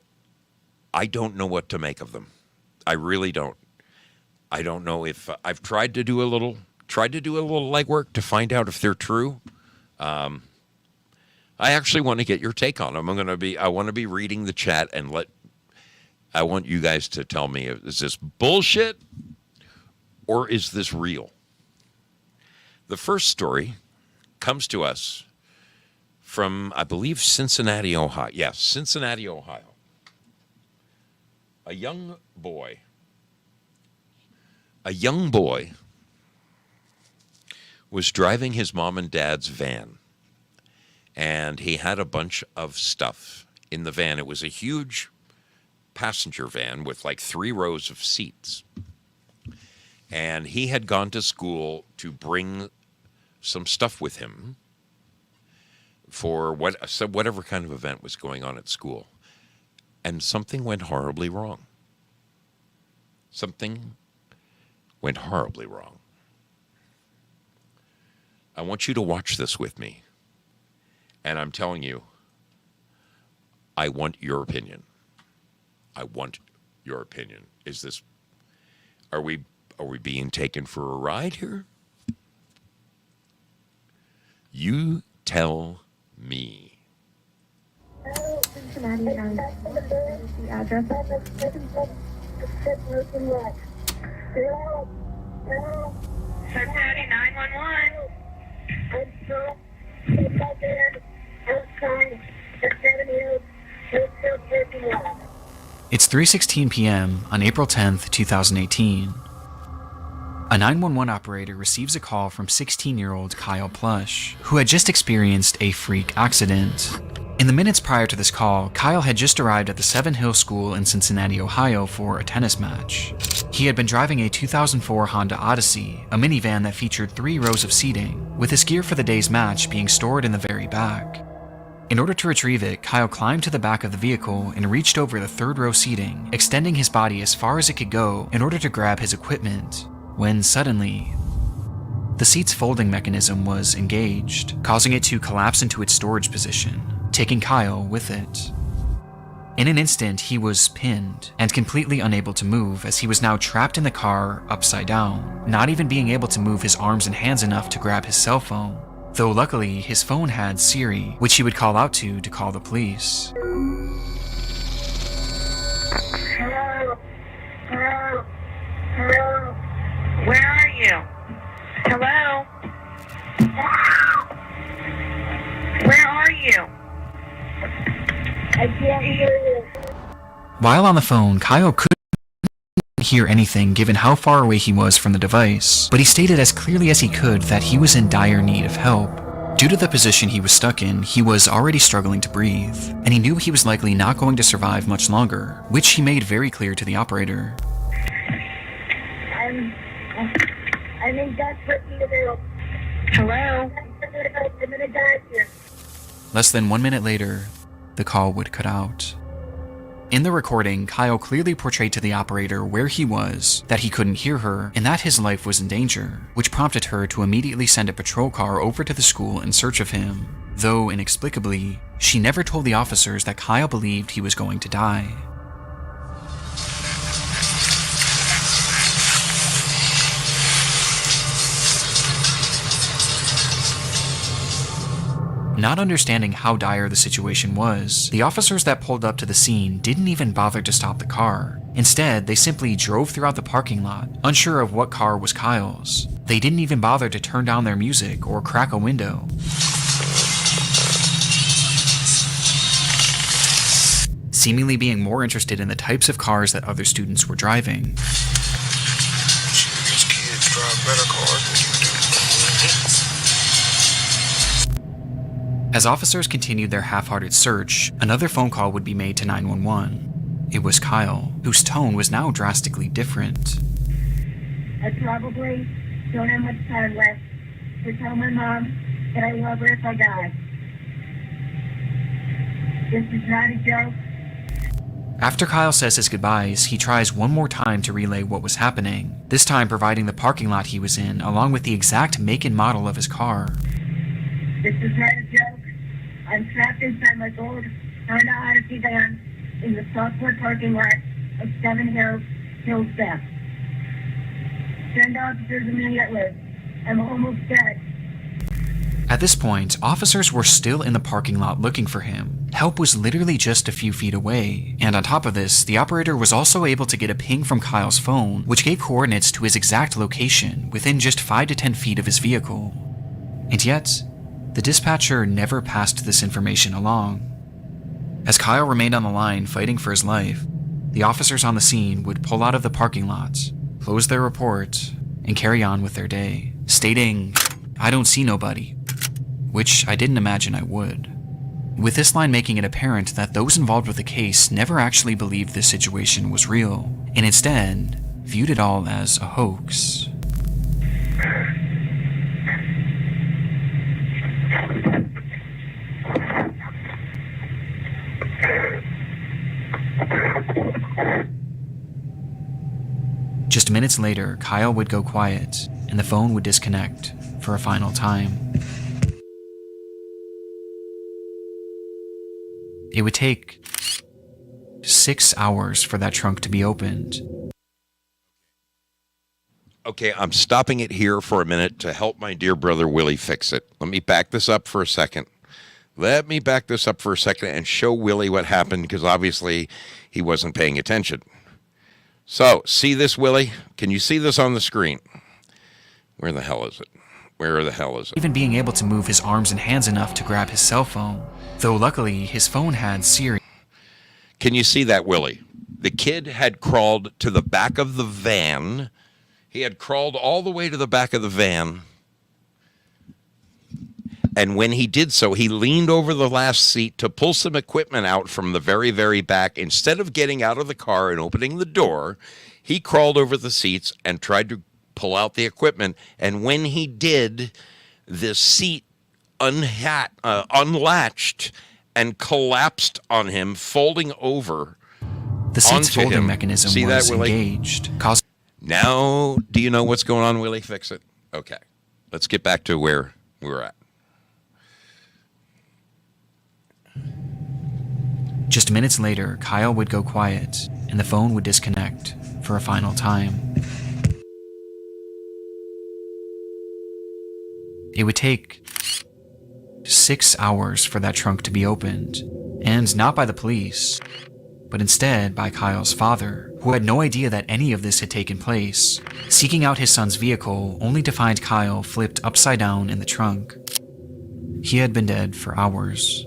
I don't know what to make of them. I really don't. I don't know if I've tried to do a little legwork to find out if they're true. I actually want to get your take on them. I want to be reading the chat, and I want you guys to tell me, is this bullshit or is this real? The first story comes to us from, I believe, Cincinnati, Ohio. Yes, Cincinnati, Ohio. A young boy was driving his mom and dad's van, and he had a bunch of stuff in the van. It was a huge passenger van with like 3 rows of seats. And he had gone to school to bring some stuff with him for whatever kind of event was going on at school. And something went horribly wrong. Something went horribly wrong. I want you to watch this with me. And I'm telling you, I want your opinion. I want your opinion. Are we being taken for a ride here? You tell me. Cincinnati and the address. Cincinnati 911. It's 3:16 p.m. on April 10th, 2018. A 911 operator receives a call from 16-year-old Kyle Plush, who had just experienced a freak accident. In the minutes prior to this call, Kyle had just arrived at the Seven Hills School in Cincinnati, Ohio for a tennis match. He had been driving a 2004 Honda Odyssey, a minivan that featured 3 rows of seating, with his gear for the day's match being stored in the very back. In order to retrieve it, Kyle climbed to the back of the vehicle and reached over the 3rd row seating, extending his body as far as it could go in order to grab his equipment, when suddenly, the seat's folding mechanism was engaged, causing it to collapse into its storage position, taking Kyle with it. In an instant, he was pinned and completely unable to move as he was now trapped in the car upside down, not even being able to move his arms and hands enough to grab his cell phone, though luckily his phone had Siri, which he would call out to call the police. Hello? Hello? Hello? Where are you? Hello? Where are you? I can't hear you. While on the phone, Kyle couldn't hear anything given how far away he was from the device, but he stated as clearly as he could that he was in dire need of help. Due to the position he was stuck in, he was already struggling to breathe, and he knew he was likely not going to survive much longer, which he made very clear to the operator. I'm in desperate need of help. Hello? I'm gonna die here. Less than 1 minute later, the call would cut out. In the recording, Kyle clearly portrayed to the operator where he was, that he couldn't hear her, and that his life was in danger, which prompted her to immediately send a patrol car over to the school in search of him, though inexplicably, she never told the officers that Kyle believed he was going to die. Not understanding how dire the situation was, the officers that pulled up to the scene didn't even bother to stop the car. Instead, they simply drove throughout the parking lot, unsure of what car was Kyle's. They didn't even bother to turn down their music or crack a window. Seemingly being more interested in the types of cars that other students were driving. These kids drive better cars than you do. As officers continued their half-hearted search, another phone call would be made to 911. It was Kyle, whose tone was now drastically different. I probably don't have much time left to tell my mom that I love her if I die. This is not a joke. After Kyle says his goodbyes, he tries one more time to relay what was happening, this time providing the parking lot he was in along with the exact make and model of his car. This is not a joke. I'm trapped inside my gold Honda Odyssey van in the Southport parking lot of Seven Hills Theft. Send officers immediately. I'm almost dead. At this point, officers were still in the parking lot looking for him. Help was literally just a few feet away, and on top of this, the operator was also able to get a ping from Kyle's phone, which gave coordinates to his exact location within just 5 to 10 feet of his vehicle. And yet, the dispatcher never passed this information along. As Kyle remained on the line fighting for his life, the officers on the scene would pull out of the parking lot, close their report, and carry on with their day, stating, "I don't see nobody," which I didn't imagine I would. With this line making it apparent that those involved with the case never actually believed this situation was real, and instead viewed it all as a hoax. Just minutes later, Kyle would go quiet, and the phone would disconnect for a final time. It would take 6 hours for that trunk to be opened. Okay, I'm stopping it here for a minute to help my dear brother Willie fix it. Let me back this up for a second. Let me back this up for a second and show Willie what happened, because obviously he wasn't paying attention. So, see this, Willie? Can you see this on the screen? Where the hell is it? Where the hell is it? Even being able to move his arms and hands enough to grab his cell phone. Though luckily, his phone had Siri. Can you see that, Willie? The kid had crawled to the back of the van. He had crawled all the way to the back of the van. And when he did so, he leaned over the last seat to pull some equipment out from the very, very back. Instead of getting out of the car and opening the door, he crawled over the seats and tried to pull out the equipment. And when he did, the seat unlatched and collapsed on him, folding over. The seat's folding mechanism See was that, Willie? engaged. Now, do you know what's going on, Willie? Fix it. Okay. Let's get back to where we were at. Just minutes later, Kyle would go quiet, and the phone would disconnect for a final time. It would take 6 hours for that trunk to be opened, and not by the police, but instead by Kyle's father, who had no idea that any of this had taken place, seeking out his son's vehicle only to find Kyle flipped upside down in the trunk. He had been dead for hours.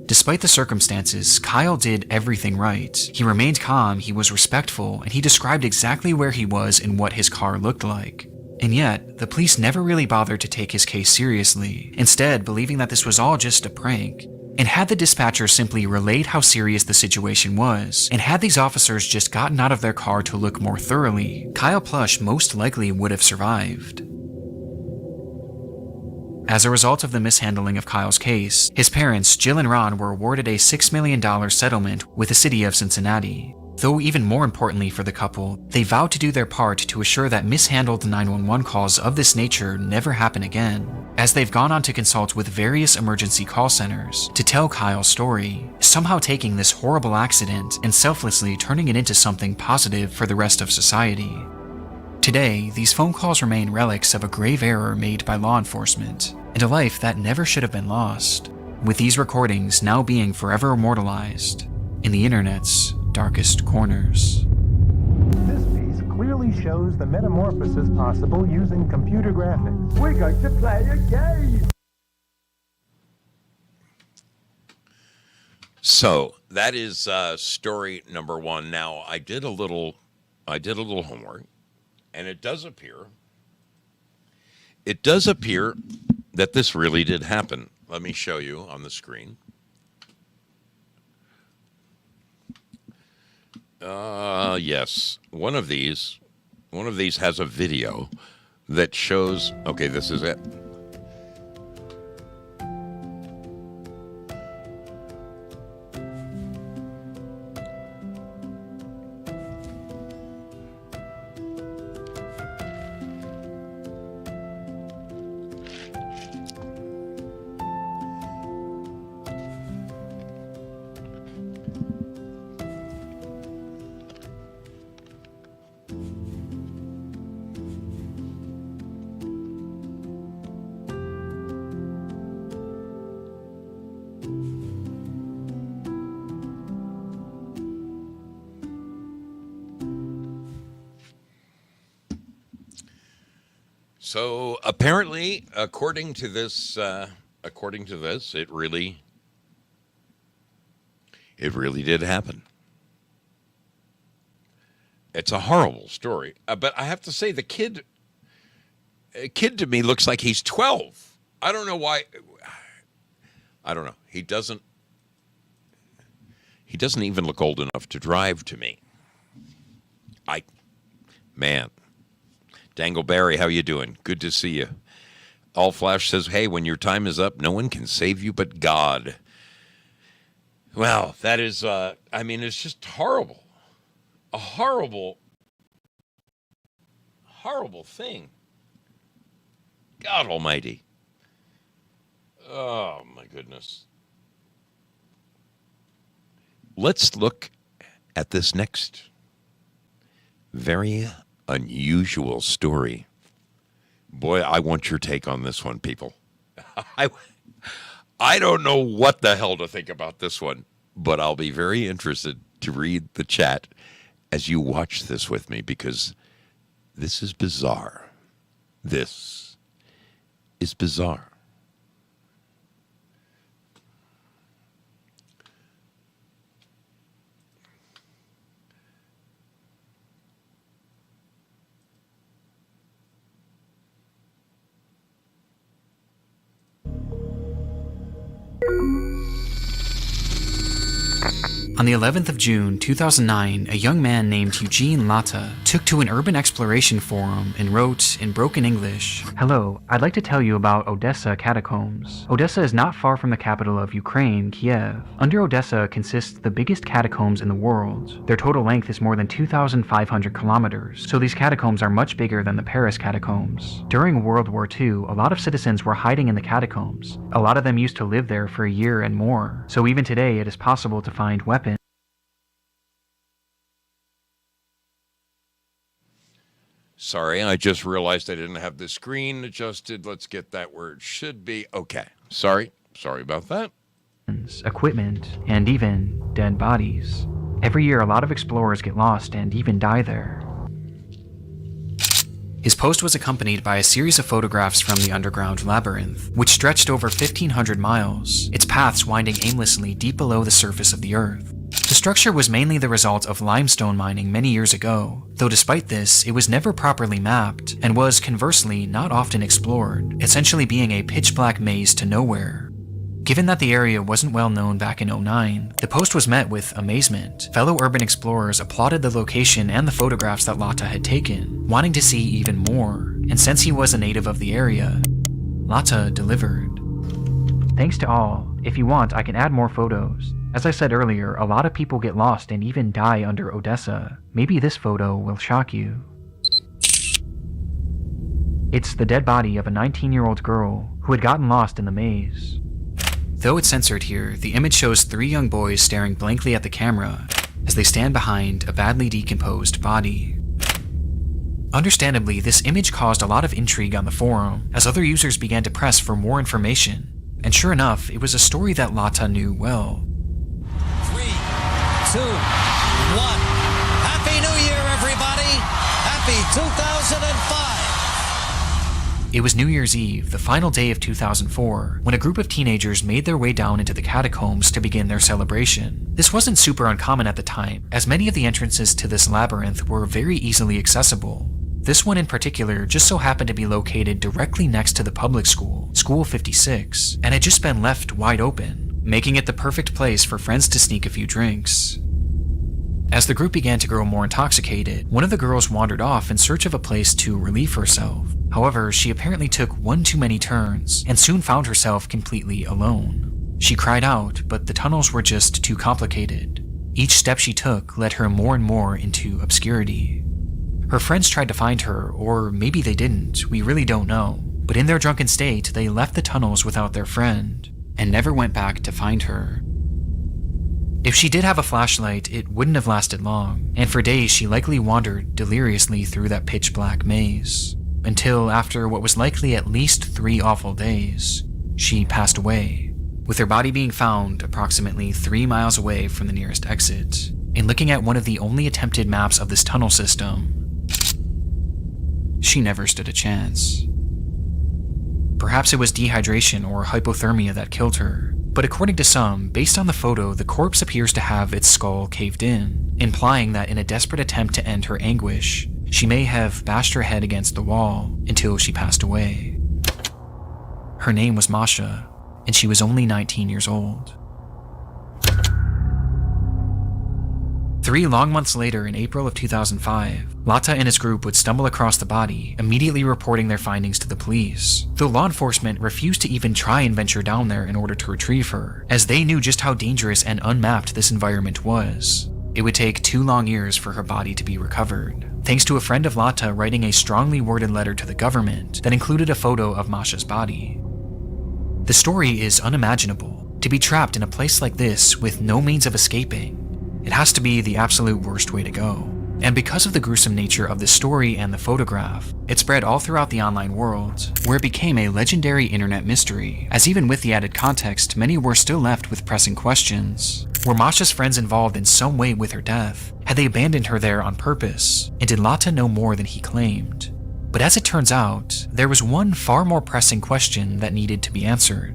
Despite the circumstances, Kyle did everything right. He remained calm, he was respectful, and he described exactly where he was and what his car looked like. And yet, the police never really bothered to take his case seriously, instead believing that this was all just a prank. And had the dispatcher simply relayed how serious the situation was, and had these officers just gotten out of their car to look more thoroughly, Kyle Plush most likely would have survived. As a result of the mishandling of Kyle's case, his parents, Jill and Ron, were awarded a $6 million settlement with the city of Cincinnati. Though even more importantly for the couple, they vowed to do their part to assure that mishandled 911 calls of this nature never happen again, as they've gone on to consult with various emergency call centers to tell Kyle's story, somehow taking this horrible accident and selflessly turning it into something positive for the rest of society. Today, these phone calls remain relics of a grave error made by law enforcement, and a life that never should have been lost, with these recordings now being forever immortalized in the internet's darkest corners. This piece clearly shows the metamorphosis possible using computer graphics. We're going to play a game! So, that is story number one. Now, I did a little homework. And it does appear that this really did happen. Let me show you on the screen. Yes, one of these has a video that shows, okay, this is it. So apparently, according to this, it really did happen. It's a horrible story, but I have to say, the kid to me looks like he's 12. I don't know why. I don't know. He doesn't even look old enough to drive to me. Man. Dangleberry, how you doing? Good to see you. All Flash says, hey, when your time is up, no one can save you but God. Well, that is, it's just horrible. A horrible, horrible thing. God almighty. Oh, my goodness. Let's look at this next very unusual story. Boy, I want your take on this one, people. I don't know what the hell to think about this one, but I'll be very interested to read the chat as you watch this with me, because this is bizarre. This is bizarre. On the 11th of June 2009, a young man named Eugene Latta took to an urban exploration forum and wrote in broken English, "Hello, I'd like to tell you about Odessa catacombs. Odessa is not far from the capital of Ukraine, Kiev. Under Odessa consists the biggest catacombs in the world. Their total length is more than 2,500 kilometers, so these catacombs are much bigger than the Paris catacombs. During World War II, a lot of citizens were hiding in the catacombs. A lot of them used to live there for a year and more, so even today it is possible to find weapons." Sorry, I just realized I didn't have the screen adjusted. Let's get that where it should be. Okay. Sorry about that. Equipment, and even dead bodies. Every year, a lot of explorers get lost and even die there. His post was accompanied by a series of photographs from the underground labyrinth, which stretched over 1,500 miles, its paths winding aimlessly deep below the surface of the Earth. The structure was mainly the result of limestone mining many years ago, though despite this, it was never properly mapped, and was, conversely, not often explored, essentially being a pitch-black maze to nowhere. Given that the area wasn't well known back in 2009, the post was met with amazement. Fellow urban explorers applauded the location and the photographs that Latta had taken, wanting to see even more, and since he was a native of the area, Latta delivered. "Thanks to all. If you want, I can add more photos. As I said earlier, a lot of people get lost and even die under Odessa. Maybe this photo will shock you." It's the dead body of a 19-year-old girl who had gotten lost in the maze. Though it's censored here, the image shows 3 young boys staring blankly at the camera as they stand behind a badly decomposed body. Understandably, this image caused a lot of intrigue on the forum as other users began to press for more information, and sure enough, it was a story that Latta knew well. 3, 2, 1. Happy New Year, everybody! Happy 2005! It was New Year's Eve, the final day of 2004, when a group of teenagers made their way down into the catacombs to begin their celebration. This wasn't super uncommon at the time, as many of the entrances to this labyrinth were very easily accessible. This one in particular just so happened to be located directly next to the public school, School 56, and had just been left wide open, making it the perfect place for friends to sneak a few drinks. As the group began to grow more intoxicated, one of the girls wandered off in search of a place to relieve herself. However, she apparently took one too many turns and soon found herself completely alone. She cried out, but the tunnels were just too complicated. Each step she took led her more and more into obscurity. Her friends tried to find her, or maybe they didn't, we really don't know. But in their drunken state, they left the tunnels without their friend, and never went back to find her. If she did have a flashlight, it wouldn't have lasted long, and for days she likely wandered deliriously through that pitch-black maze, until after what was likely at least 3 awful days, she passed away, with her body being found approximately 3 miles away from the nearest exit. And looking at one of the only attempted maps of this tunnel system, she never stood a chance. Perhaps it was dehydration or hypothermia that killed her, but according to some, based on the photo, the corpse appears to have its skull caved in, implying that in a desperate attempt to end her anguish, she may have bashed her head against the wall until she passed away. Her name was Masha, and she was only 19 years old. 3 long months later, in April of 2005, Latta and his group would stumble across the body, immediately reporting their findings to the police, though law enforcement refused to even try and venture down there in order to retrieve her, as they knew just how dangerous and unmapped this environment was. It would take 2 long years for her body to be recovered, thanks to a friend of Latta writing a strongly worded letter to the government that included a photo of Masha's body. The story is unimaginable. To be trapped in a place like this with no means of escaping, it has to be the absolute worst way to go. And because of the gruesome nature of the story and the photograph, it spread all throughout the online world, where it became a legendary internet mystery, as even with the added context, many were still left with pressing questions. Were Masha's friends involved in some way with her death? Had they abandoned her there on purpose? And did Lata know more than he claimed? But as it turns out, there was one far more pressing question that needed to be answered.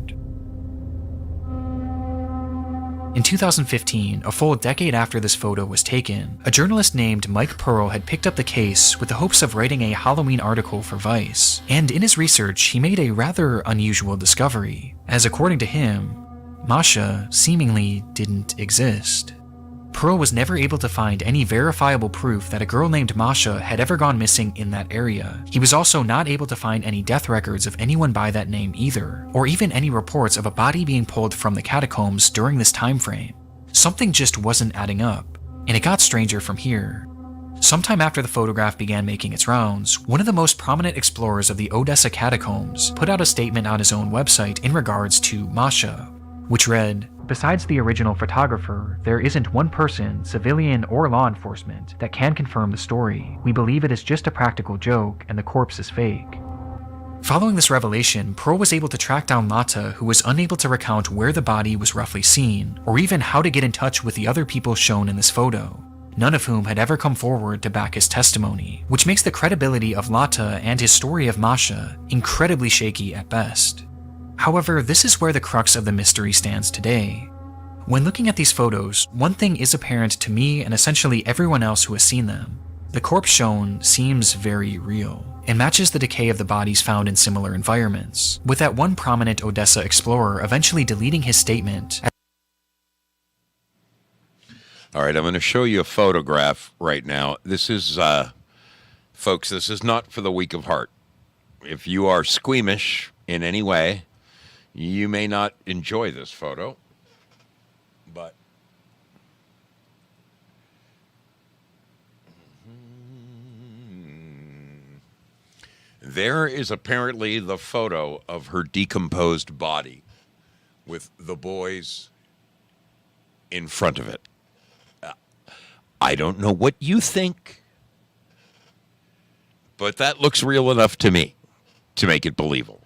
In 2015, a full decade after this photo was taken, a journalist named Mike Pearl had picked up the case with the hopes of writing a Halloween article for Vice, and in his research he made a rather unusual discovery, as according to him, Masha seemingly didn't exist. Pearl was never able to find any verifiable proof that a girl named Masha had ever gone missing in that area. He was also not able to find any death records of anyone by that name either, or even any reports of a body being pulled from the catacombs during this time frame. Something just wasn't adding up, and it got stranger from here. Sometime after the photograph began making its rounds, one of the most prominent explorers of the Odessa catacombs put out a statement on his own website in regards to Masha, which read, "Besides the original photographer, there isn't one person, civilian or law enforcement, that can confirm the story. We believe it is just a practical joke and the corpse is fake." Following this revelation, Pearl was able to track down Lata, who was unable to recount where the body was roughly seen, or even how to get in touch with the other people shown in this photo, none of whom had ever come forward to back his testimony, which makes the credibility of Lata and his story of Masha incredibly shaky at best. However, this is where the crux of the mystery stands today. When looking at these photos, one thing is apparent to me and essentially everyone else who has seen them. The corpse shown seems very real, and matches the decay of the bodies found in similar environments, with that one prominent Odessa explorer eventually deleting his statement. All right, I'm going to show you a photograph right now. This is, folks, this is not for the weak of heart. If you are squeamish in any way, you may not enjoy this photo, but there is apparently the photo of her decomposed body with the boys in front of it. I don't know what you think, but that looks real enough to me to make it believable.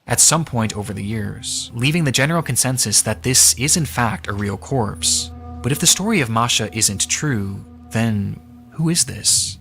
At some point over the years, leaving the general consensus that this is in fact a real corpse. But if the story of Masha isn't true, then who is this?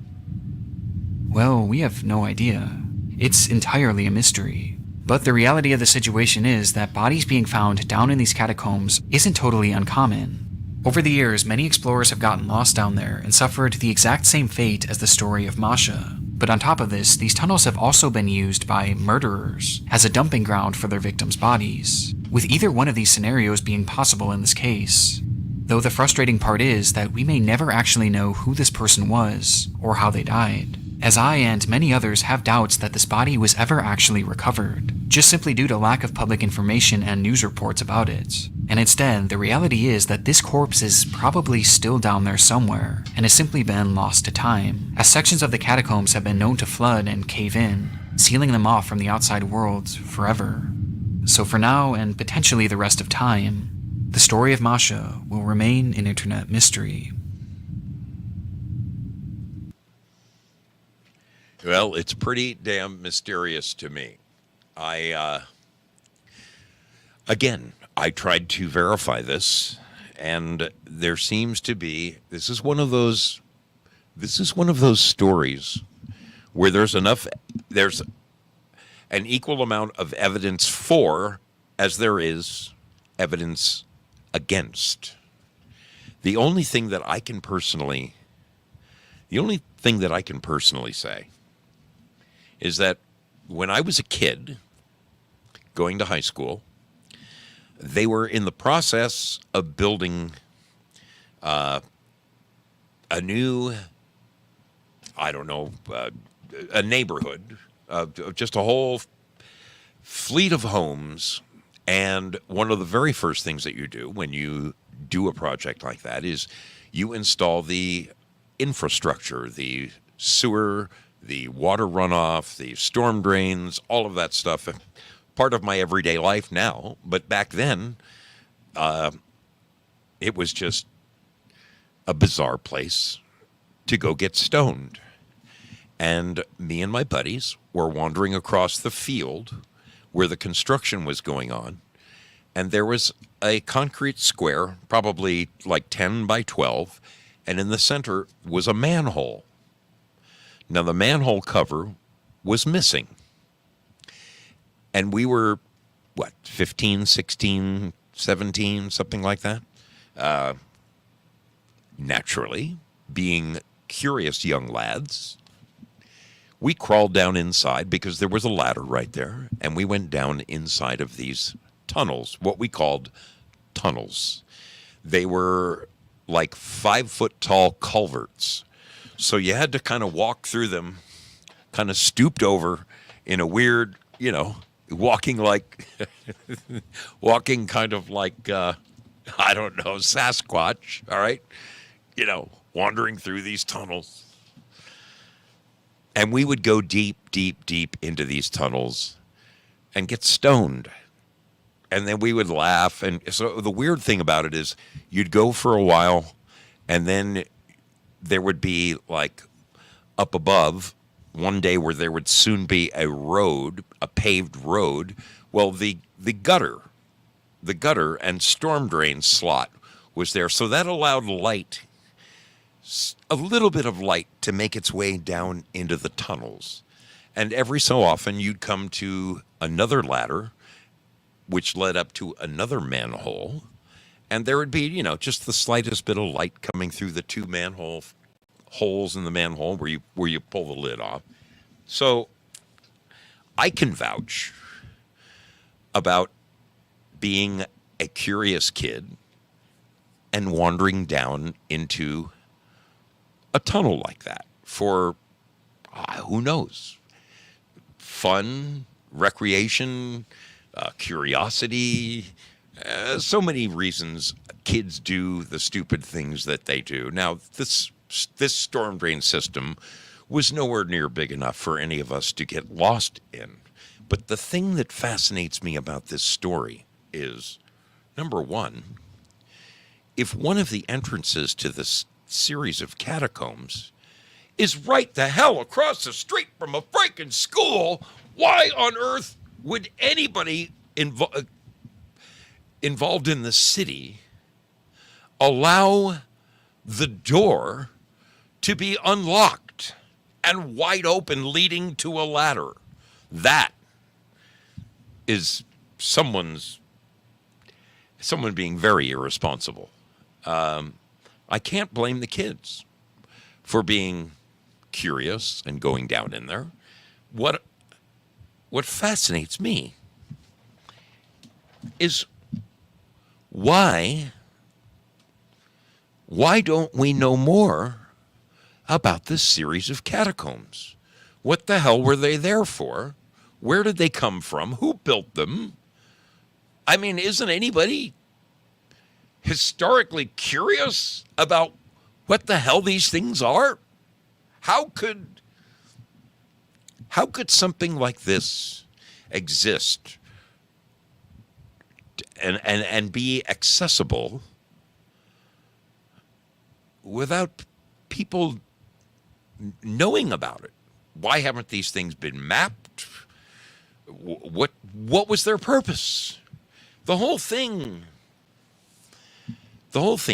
Well, we have no idea. It's entirely a mystery. But the reality of the situation is that bodies being found down in these catacombs isn't totally uncommon. Over the years, many explorers have gotten lost down there and suffered the exact same fate as the story of Masha. But on top of this, these tunnels have also been used by murderers as a dumping ground for their victims' bodies, with either one of these scenarios being possible in this case. Though the frustrating part is that we may never actually know who this person was or how they died, as I and many others have doubts that this body was ever actually recovered, just simply due to lack of public information and news reports about it. And instead, the reality is that this corpse is probably still down there somewhere, and has simply been lost to time, as sections of the catacombs have been known to flood and cave in, sealing them off from the outside world forever. So for now, and potentially the rest of time, the story of Masha will remain an internet mystery. Well, it's pretty damn mysterious to me. Again, I tried to verify this, and there seems to be, this is one of those stories where there's an equal amount of evidence for as there is evidence against. The only thing that I can personally say is that when I was a kid going to high school, they were in the process of building a new, a neighborhood, just a whole fleet of homes. And one of the very first things that you do when you do a project like that is you install the infrastructure, the sewer, the water runoff, the storm drains, all of that stuff. Part of my everyday life now, but back then, it was just a bizarre place to go get stoned. And me and my buddies were wandering across the field where the construction was going on. And there was a concrete square, probably like 10 by 12. And in the center was a manhole. Now, the manhole cover was missing. And we were, 15, 16, 17, something like that? Naturally, being curious young lads, we crawled down inside because there was a ladder right there, and we went down inside of these tunnels, what we called tunnels. They were like 5-foot tall culverts. So you had to kind of walk through them, kind of stooped over in a weird, walking kind of like, I don't know, Sasquatch, all right? Wandering through these tunnels. And we would go deep, deep, deep into these tunnels and get stoned. And then we would laugh. And so the weird thing about it is you'd go for a while, and then there would be like up above one day where there would soon be a road, a paved road. Well, the gutter and storm drain slot was there. So that allowed light, a little bit of light, to make its way down into the tunnels. And every so often you'd come to another ladder, which led up to another manhole. And there would be, just the slightest bit of light coming through the two manhole holes in the manhole where you pull the lid off. So I can vouch about being a curious kid and wandering down into a tunnel like that for, who knows, fun, recreation, curiosity, so many reasons kids do the stupid things that they do. Now, this storm drain system was nowhere near big enough for any of us to get lost in. But the thing that fascinates me about this story is, number one, if one of the entrances to this series of catacombs is right the hell across the street from a freaking school, why on earth would anybody involved in the city allow the door to be unlocked and wide open, leading to a ladder? That is someone being very irresponsible. I can't blame the kids for being curious and going down in there. What fascinates me is why don't we know more about this series of catacombs? What the hell were they there for? Where did they come from? Who built them? I mean, isn't anybody historically curious about what the hell these things are? How could something like this exist and be accessible without people knowing about it? Why haven't these things been mapped? What was their purpose? The whole thing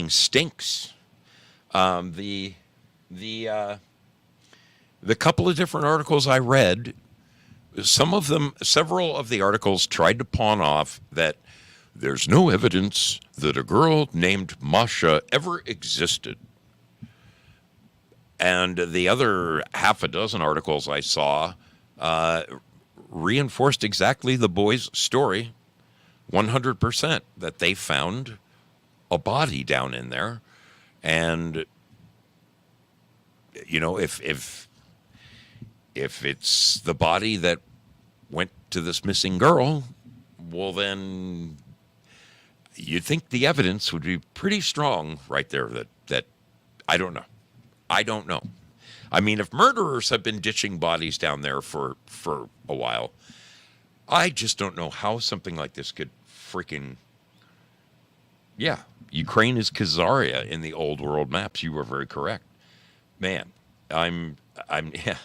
stinks. The couple of different articles I read, several of the articles tried to pawn off that there's no evidence that a girl named Masha ever existed. And the other half a dozen articles I saw reinforced exactly the boys' story, 100%, that they found a body down in there. And, if it's the body that went to this missing girl, well, then you'd think the evidence would be pretty strong right there that I don't know. I mean, if murderers have been ditching bodies down there for a while, I just don't know how something like this could freaking Yeah, Ukraine is Khazaria in the old world maps. You were very correct. Man, I'm yeah.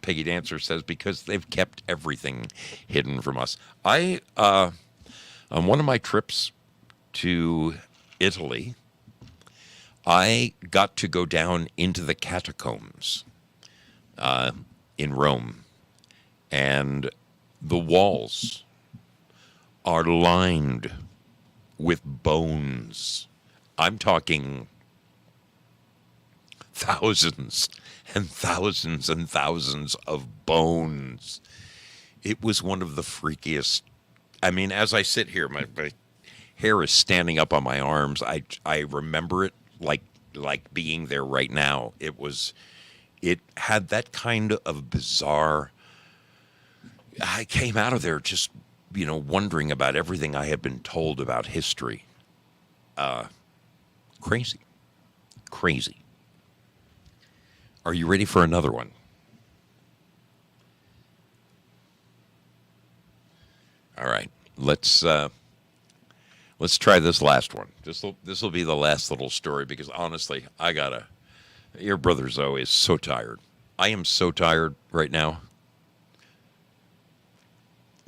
Peggy Dancer says because they've kept everything hidden from us. On one of my trips to Italy, I got to go down into the catacombs in Rome, and the walls are lined with bones. I'm talking thousands and thousands and thousands of bones. It was one of the freakiest. I mean, as I sit here, my hair is standing up on my arms. I remember it like being there right now. It had that kind of bizarre. I came out of there just, wondering about everything I had been told about history. Crazy. Are you ready for another one? All right, let's try this last one. This will be the last little story because honestly, your brother Zoe is so tired. I am so tired right now.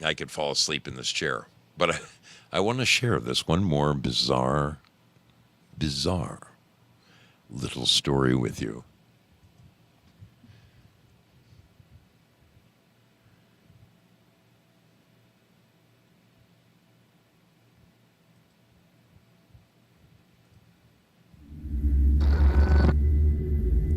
I could fall asleep in this chair, but I want to share this one more bizarre little story with you.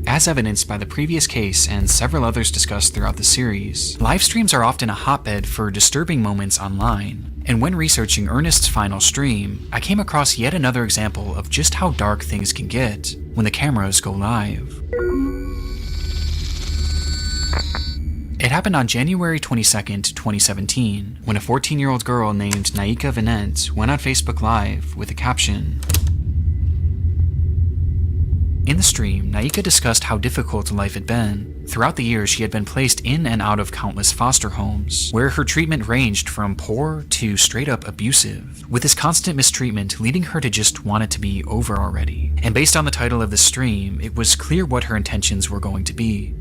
As evidenced by the previous case and several others discussed throughout the series, live streams are often a hotbed for disturbing moments online, and when researching Ernest's final stream, I came across yet another example of just how dark things can get when the cameras go live. It happened on January 22nd, 2017, when a 14-year-old girl named Naika Vinent went on Facebook Live with a caption. In the stream, Naika discussed how difficult life had been. Throughout the years, she had been placed in and out of countless foster homes, where her treatment ranged from poor to straight-up abusive, with this constant mistreatment leading her to just want it to be over already. And based on the title of the stream, it was clear what her intentions were going to be.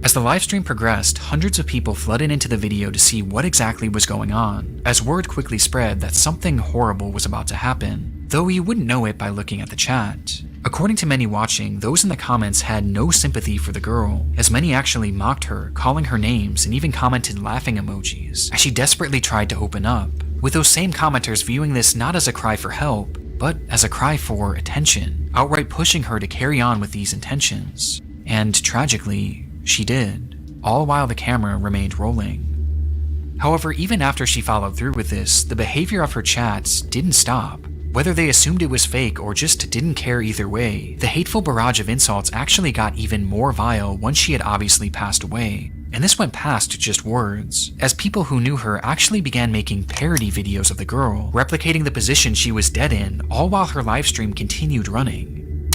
As the livestream progressed, hundreds of people flooded into the video to see what exactly was going on, as word quickly spread that something horrible was about to happen, though you wouldn't know it by looking at the chat. According to many watching, those in the comments had no sympathy for the girl, as many actually mocked her, calling her names and even commented laughing emojis, as she desperately tried to open up, with those same commenters viewing this not as a cry for help, but as a cry for attention, outright pushing her to carry on with these intentions. And tragically, she did, all while the camera remained rolling. However, even after she followed through with this, the behavior of her chats didn't stop. Whether they assumed it was fake or just didn't care either way, the hateful barrage of insults actually got even more vile once she had obviously passed away. And this went past just words, as people who knew her actually began making parody videos of the girl, replicating the position she was dead in, all while her livestream continued running.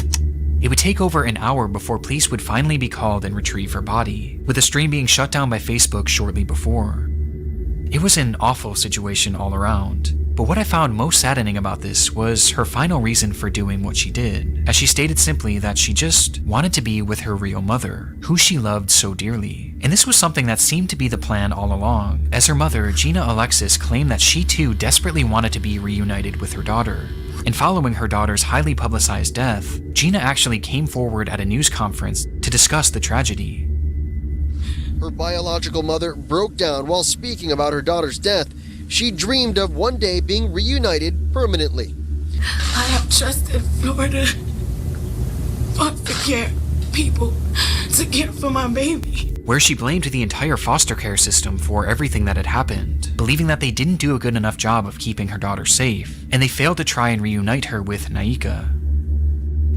It would take over an hour before police would finally be called and retrieve her body, with the stream being shut down by Facebook shortly before. It was an awful situation all around. But what I found most saddening about this was her final reason for doing what she did, as she stated simply that she just wanted to be with her real mother, who she loved so dearly. And this was something that seemed to be the plan all along, as her mother, Gina Alexis, claimed that she too desperately wanted to be reunited with her daughter. And following her daughter's highly publicized death, Gina actually came forward at a news conference to discuss the tragedy. Her biological mother broke down while speaking about her daughter's death. She dreamed of one day being reunited permanently. I have trusted Florida foster care people to care for my baby. Where she blamed the entire foster care system for everything that had happened, believing that they didn't do a good enough job of keeping her daughter safe, and they failed to try and reunite her with Naika.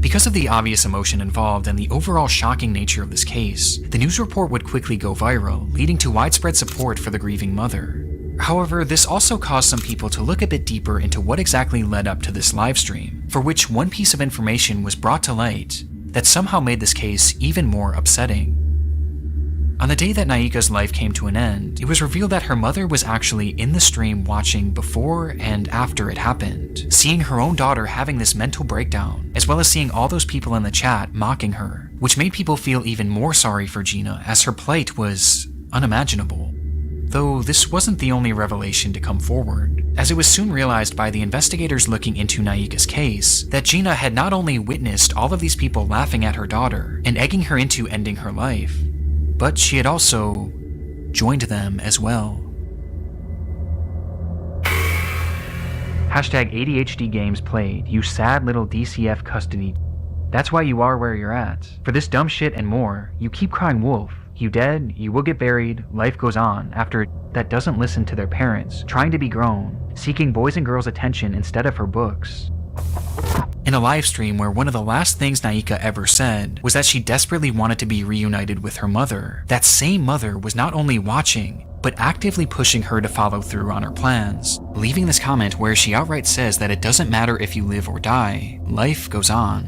Because of the obvious emotion involved and the overall shocking nature of this case, the news report would quickly go viral, leading to widespread support for the grieving mother. However, this also caused some people to look a bit deeper into what exactly led up to this livestream, for which one piece of information was brought to light that somehow made this case even more upsetting. On the day that Naika's life came to an end, it was revealed that her mother was actually in the stream watching before and after it happened, seeing her own daughter having this mental breakdown, as well as seeing all those people in the chat mocking her, which made people feel even more sorry for Gina as her plight was unimaginable. Though this wasn't the only revelation to come forward, as it was soon realized by the investigators looking into Naika's case that Gina had not only witnessed all of these people laughing at her daughter and egging her into ending her life, but she had also joined them as well. Hashtag ADHD games played, you sad little DCF custody. That's why you are where you're at. For this dumb shit and more, you keep crying wolf. You dead, you will get buried, life goes on after that doesn't listen to their parents, trying to be grown, seeking boys and girls' attention instead of her books. In a live stream where one of the last things Naika ever said was that she desperately wanted to be reunited with her mother, that same mother was not only watching, but actively pushing her to follow through on her plans, leaving this comment where she outright says that it doesn't matter if you live or die, life goes on.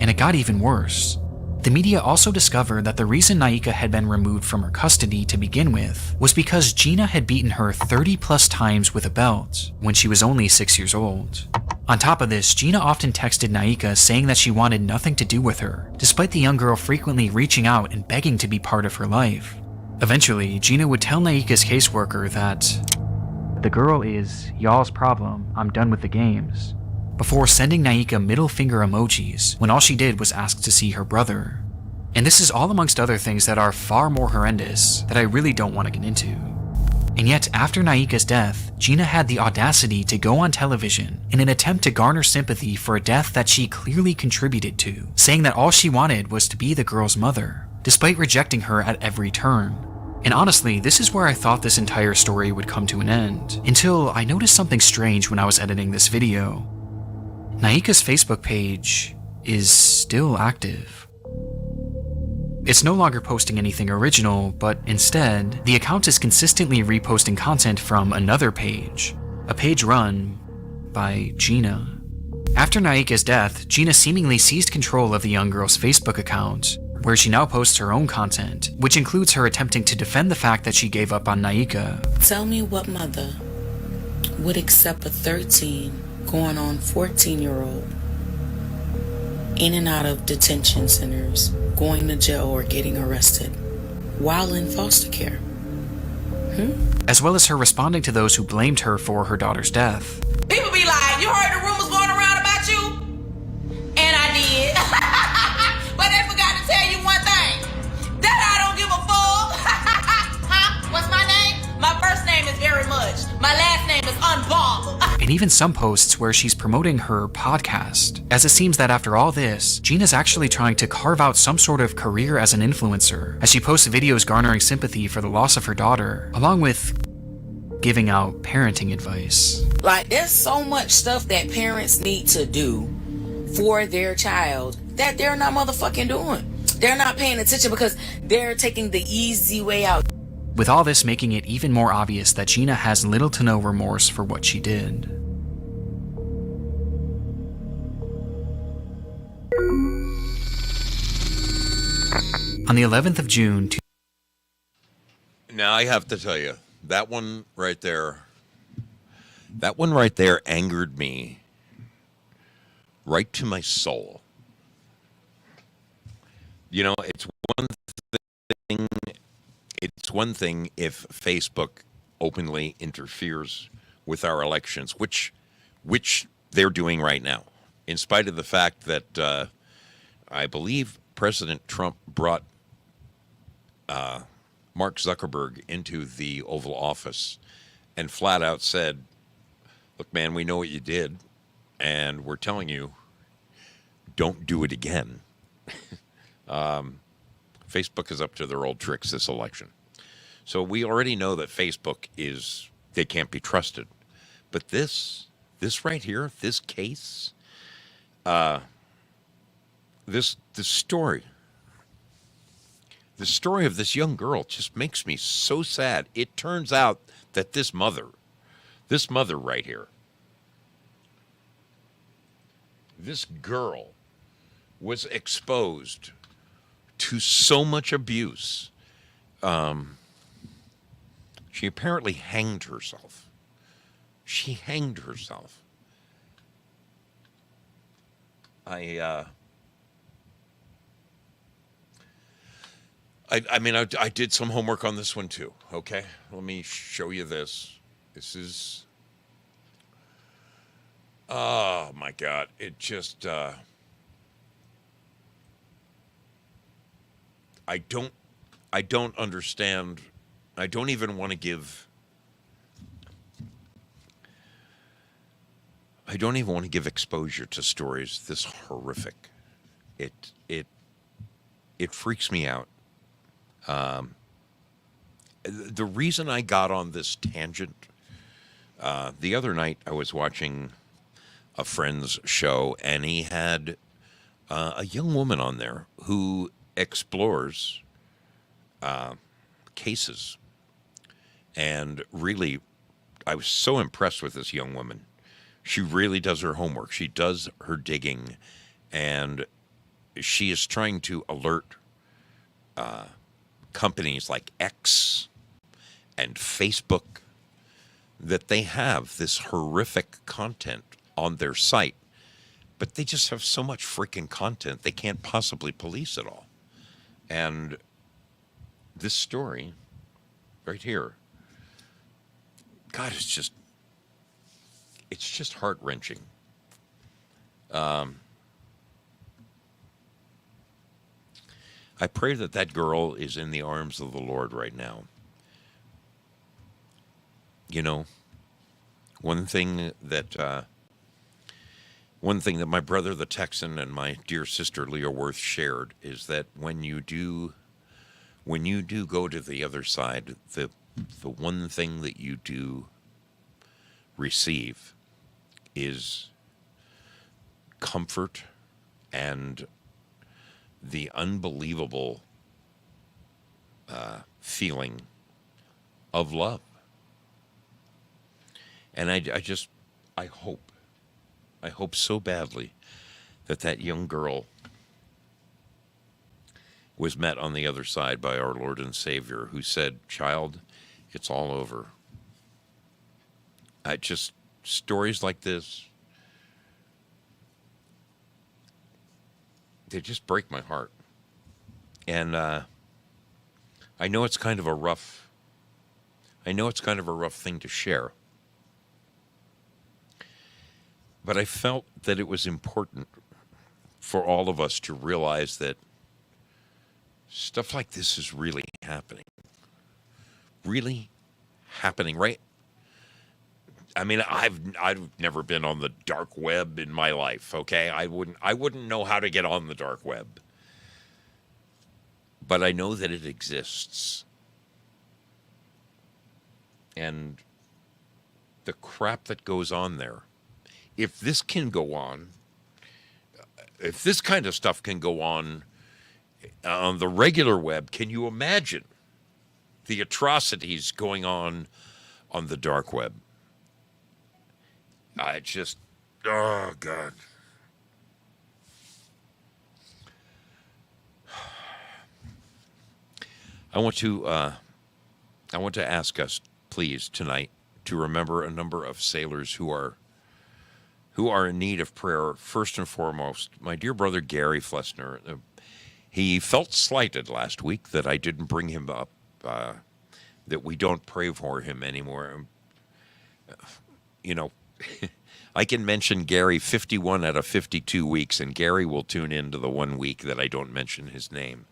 And it got even worse. The media also discovered that the reason Naika had been removed from her custody to begin with was because Gina had beaten her 30 plus times with a belt when she was only 6 years old. On top of this, Gina often texted Naika saying that she wanted nothing to do with her, despite the young girl frequently reaching out and begging to be part of her life. Eventually, Gina would tell Naika's caseworker that, "The girl is y'all's problem, I'm done with the games," before sending Naika middle finger emojis when all she did was ask to see her brother. And this is all amongst other things that are far more horrendous that I really don't want to get into. And yet, after Naika's death, Gina had the audacity to go on television in an attempt to garner sympathy for a death that she clearly contributed to, saying that all she wanted was to be the girl's mother, despite rejecting her at every turn. And honestly, this is where I thought this entire story would come to an end, until I noticed something strange when I was editing this video. Naika's Facebook page is still active. It's no longer posting anything original, but instead, the account is consistently reposting content from another page, a page run by Gina. After Naika's death, Gina seemingly seized control of the young girl's Facebook account, where she now posts her own content, which includes her attempting to defend the fact that she gave up on Naika. Tell me what mother would accept a 13 going on 14-year-old in and out of detention centers, going to jail or getting arrested while in foster care. As well as her responding to those who blamed her for her daughter's death. People be like, you heard the rumors going around about you? And I did. But they forgot to tell you one thing. That I don't give a fuck. What's my name? My first name is Very Much. My last name is Unbothered. And even some posts where she's promoting her podcast, as it seems that after all this, Gina's actually trying to carve out some sort of career as an influencer, as she posts videos garnering sympathy for the loss of her daughter, along with giving out parenting advice. Like, there's so much stuff that parents need to do for their child that they're not motherfucking doing. They're not paying attention because they're taking the easy way out. With all this making it even more obvious that Gina has little to no remorse for what she did. On the 11th of June... Now I have to tell you, that one right there angered me right to my soul. You know, it's one thing if Facebook openly interferes with our elections, which they're doing right now, in spite of the fact that I believe President Trump brought Mark Zuckerberg into the Oval Office and flat out said, look, man, we know what you did, and we're telling you, don't do it again. Facebook is up to their old tricks this election. So we already know that Facebook they can't be trusted. But this right here, this case, the story of this young girl just makes me so sad. It turns out that this mother right here, this girl was exposed to so much abuse she apparently hanged herself. She hanged herself. I mean, I did some homework on this one too. Okay, let me show you this. This is, oh my God, it just, I don't understand. I don't even want to give. I don't even want to give exposure to stories this horrific. It freaks me out. The reason I got on this tangent, the other night I was watching a friend's show, and he had a young woman on there who explores cases. And really, I was so impressed with this young woman. She really does her homework. She does her digging, and she is trying to alert companies like X and Facebook that they have this horrific content on their site, but they just have so much freaking content they can't possibly police it all. And this story right here, God, it's just heart-wrenching. I pray that that girl is in the arms of the Lord right now. You know, one thing that my brother the Texan and my dear sister Leah Worth shared is that when you do go to the other side, the one thing that you do receive is comfort and the unbelievable feeling of love. And I hope so badly that young girl was met on the other side by our Lord and Savior, who said, "Child, it's all over." Stories like this, they just break my heart. And I know it's kind of a rough thing to share. But I felt that it was important for all of us to realize that stuff like this is really happening. Really happening, right? I mean, I've never been on the dark web in my life, okay? I wouldn't know how to get on the dark web. But I know that it exists. And the crap that goes on there, if this can go on, if this kind of stuff can go on the regular web, can you imagine the atrocities going on the dark web? Oh God. I want to ask us, please, tonight to remember a number of sailors who are in need of prayer. First and foremost, my dear brother Gary Flessner. He felt slighted last week that I didn't bring him up, that we don't pray for him anymore. You know, I can mention Gary 51 out of 52 weeks, and Gary will tune in to the 1 week that I don't mention his name.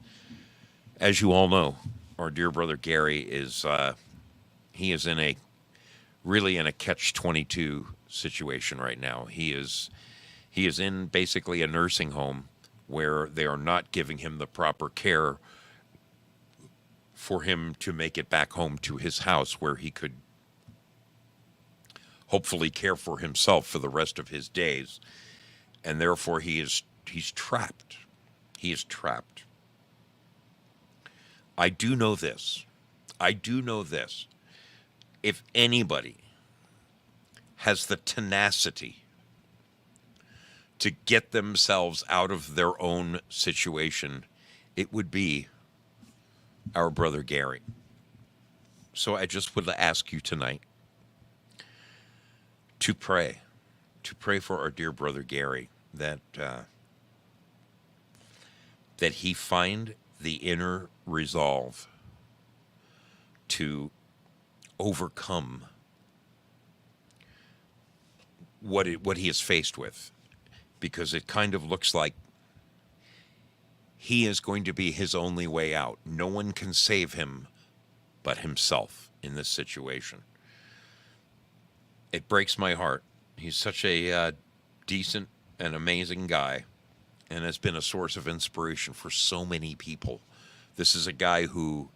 As you all know, our dear brother Gary is really in a catch-22 situation right now. He is in basically a nursing home where they are not giving him the proper care for him to make it back home to his house, where he could hopefully care for himself for the rest of his days. And therefore he's trapped. He is trapped. I do know this. If anybody has the tenacity to get themselves out of their own situation, it would be our brother Gary. So I just would ask you tonight to pray for our dear brother Gary, that he find the inner resolve to overcome what he is faced with, because it kind of looks like he is going to be his only way out. No one can save him but himself in this situation. It breaks my heart. He's such a decent and amazing guy, and has been a source of inspiration for so many people. This is a guy who,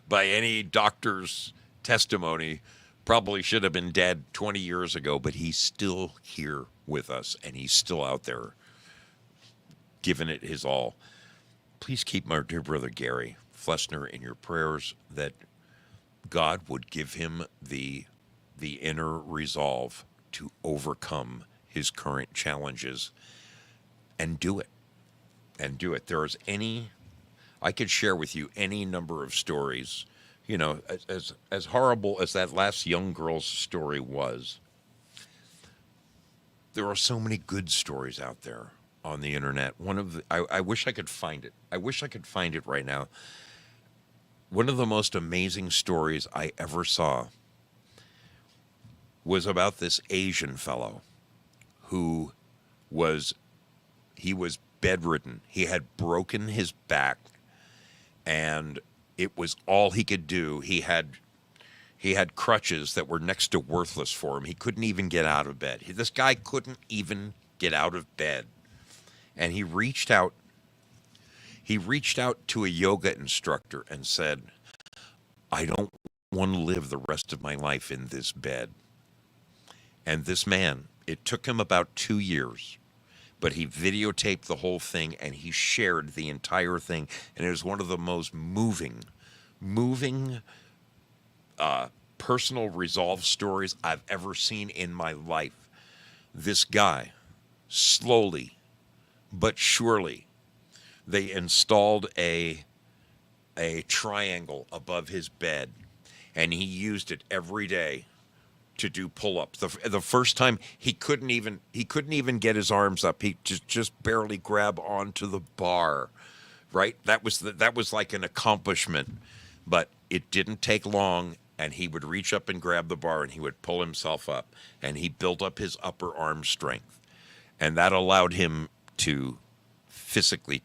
by any doctor's testimony, probably should have been dead 20 years ago, but he's still here with us, and he's still out there giving it his all. Please keep my dear brother Gary Flessner in your prayers, that God would give him the inner resolve to overcome his current challenges and do it. I could share with you any number of stories. You know, as horrible as that last young girl's story was, there are so many good stories out there on the internet. I wish I could find it. I wish I could find it right now. One of the most amazing stories I ever saw was about this Asian fellow who was bedridden. He had broken his back, and it was all he could do. He had crutches that were next to worthless for him. He couldn't even get out of bed. This guy couldn't even get out of bed. And he reached out to a yoga instructor and said, I don't want to live the rest of my life in this bed. And this man, it took him about 2 years, but he videotaped the whole thing, and he shared the entire thing. And it was one of the most moving personal resolve stories I've ever seen in my life. This guy, slowly but surely, they installed a triangle above his bed, and he used it every day to do pull-ups. The first time he couldn't even get his arms up. He just barely grab onto the bar, right? That was like an accomplishment, but it didn't take long, and he would reach up and grab the bar, and he would pull himself up, and he built up his upper arm strength, and that allowed him to physically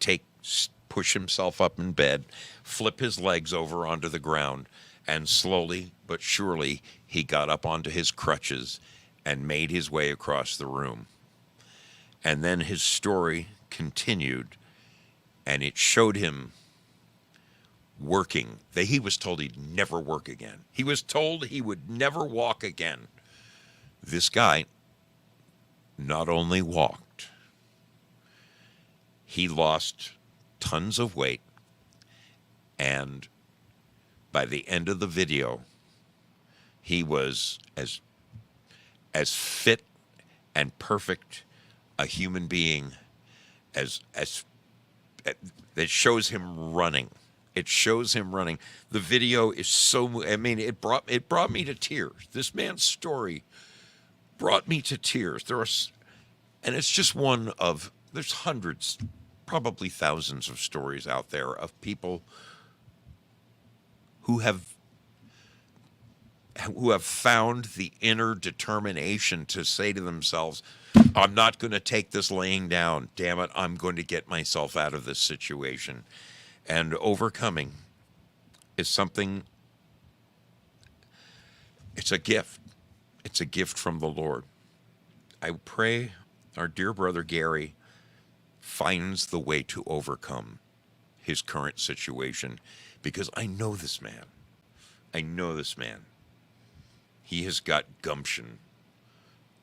push himself up in bed, flip his legs over onto the ground, and slowly but surely he got up onto his crutches and made his way across the room. And then his story continued, and it showed him working. He was told he'd never work again. He was told he would never walk again. This guy not only walked, he lost tons of weight, and by the end of the video, he was as fit and perfect a human being as that shows him running. It shows him running. The video is so, I mean, it brought me to tears. This man's story brought me to tears. And it's just one of, there's hundreds, probably thousands of stories out there of people who have found the inner determination to say to themselves, I'm not going to take this laying down. Damn it, I'm going to get myself out of this situation. And overcoming is something, it's a gift. It's a gift from the Lord. I pray our dear brother Gary finds the way to overcome his current situation, because I know this man. He has got gumption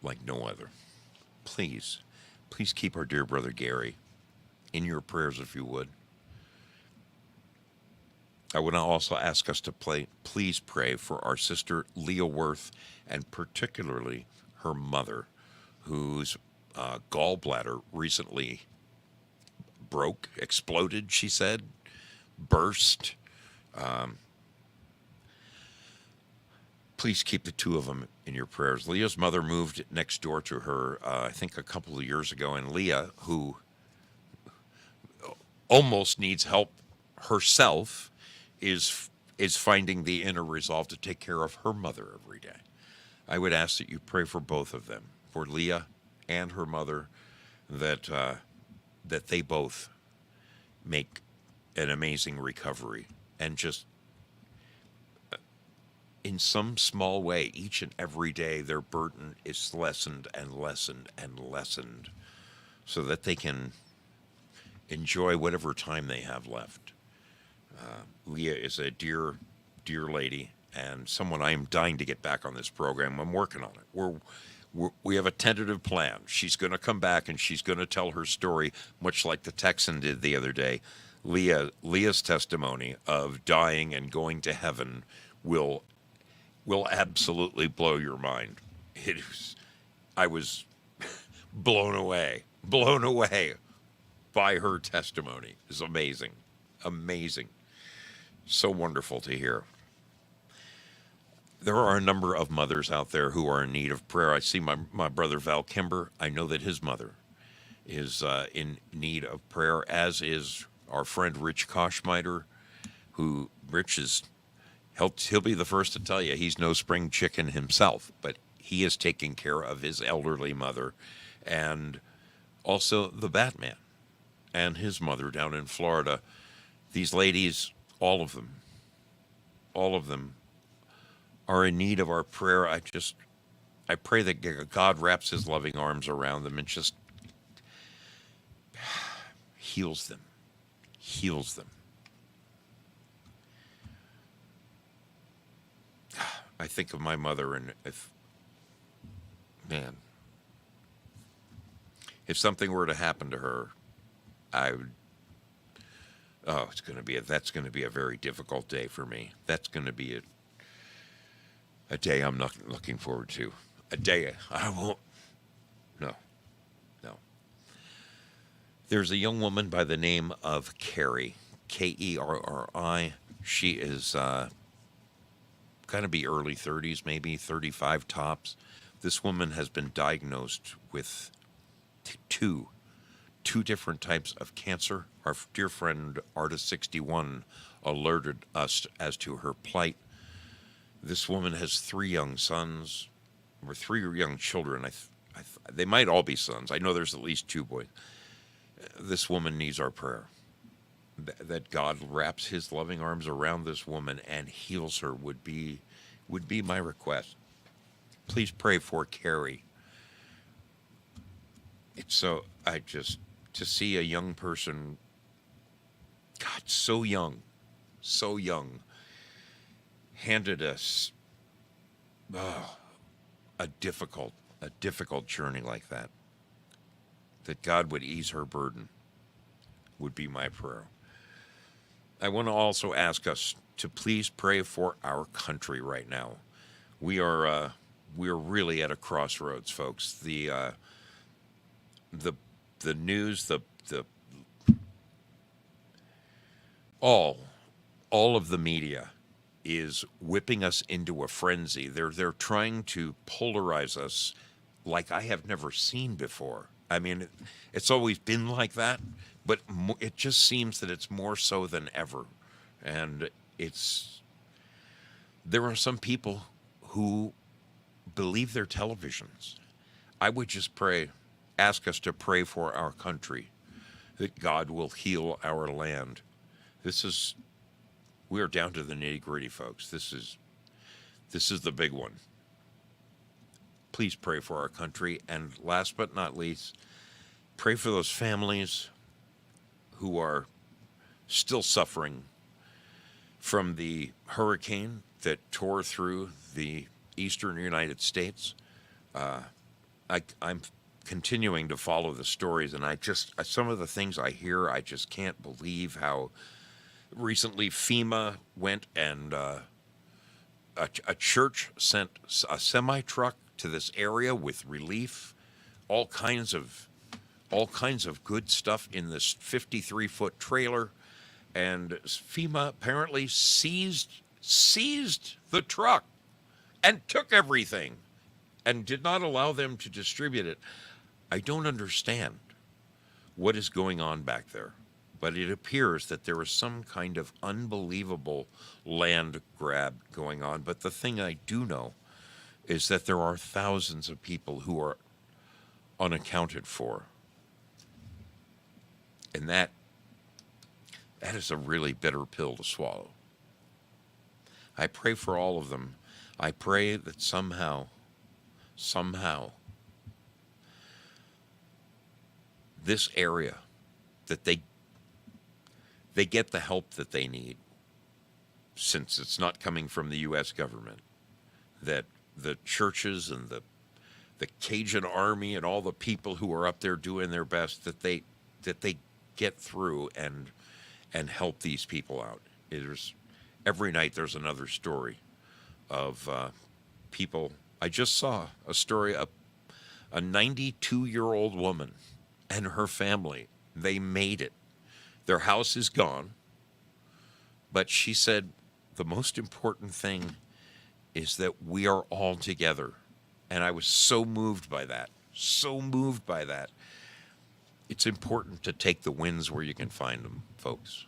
like no other. Please keep our dear brother Gary in your prayers if you would. I would also ask us to please pray for our sister Leah Worth, and particularly her mother, whose gallbladder recently exploded, she said, burst, Please keep the two of them in your prayers. Leah's mother moved next door to her, I think, a couple of years ago, and Leah, who almost needs help herself, is finding the inner resolve to take care of her mother every day. I would ask that you pray for both of them, for Leah and her mother, that that they both make an amazing recovery, and just in some small way, each and every day, their burden is lessened and lessened and lessened, so that they can enjoy whatever time they have left. Leah is a dear, dear lady, and someone I am dying to get back on this program. I'm working on it. We have a tentative plan. She's going to come back and she's going to tell her story, much like the Texan did the other day. Leah's testimony of dying and going to heaven will absolutely blow your mind. I was blown away by her testimony. It's amazing, amazing, so wonderful to hear. There are a number of mothers out there who are in need of prayer. I see my brother Val Kimber. I know that his mother is in need of prayer, as is our friend Rich Koschmeider, who Rich is. He'll be the first to tell you he's no spring chicken himself, but he is taking care of his elderly mother, and also the Batman and his mother down in Florida. These ladies, all of them are in need of our prayer. I pray that God wraps his loving arms around them and just heals them. I think of my mother, and if something were to happen to her, I would. Oh, that's going to be a very difficult day for me. That's going to be a day I'm not looking forward to. A day I won't. No. There's a young woman by the name of Kerri, Kerri. She is going to be early 30s, maybe 35 tops. This woman has been diagnosed with two different types of cancer. Our dear friend Artist61 alerted us as to her plight. This woman has 3 young sons, or 3 young children. They might all be sons. I know there's at least 2 boys. This woman needs our prayer. That God wraps his loving arms around this woman and heals her would be my request. Please pray for Kerri. It's so, to see a young person, God, so young, handed us a difficult journey like that God would ease her burden would be my prayer. I want to also ask us to please pray for our country right now. We are really at a crossroads, folks. The news, all of the media is whipping us into a frenzy. They're trying to polarize us like I have never seen before. I mean, it's always been like that, but it just seems that it's more so than ever. And there are some people who believe their televisions. I would just ask us to pray for our country, that God will heal our land. We are down to the nitty-gritty, folks. This is the big one. Please pray for our country. And last but not least, pray for those families who are still suffering from the hurricane that tore through the eastern United States. I'm continuing to follow the stories, and some of the things I hear, I just can't believe how recently FEMA went and a church sent a semi-truck to this area with relief, all kinds of good stuff in this 53-foot trailer, And FEMA apparently seized the truck and took everything and did not allow them to distribute it. I don't understand what is going on back there, but it appears that there is some kind of unbelievable land grab going on. But the thing I do know is that there are thousands of people who are unaccounted for. And that is a really bitter pill to swallow. I pray for all of them. I pray that somehow, this area, that they get the help that they need, since it's not coming from the U.S. government, that the churches and the Cajun army and all the people who are up there doing their best, that they get through and help these people out. Every night there's another story of people. I just saw a story of a 92-year-old woman and her family. They made it. Their house is gone, but she said the most important thing is that we are all together. And I was so moved by that. It's important to take the wins where you can find them, folks.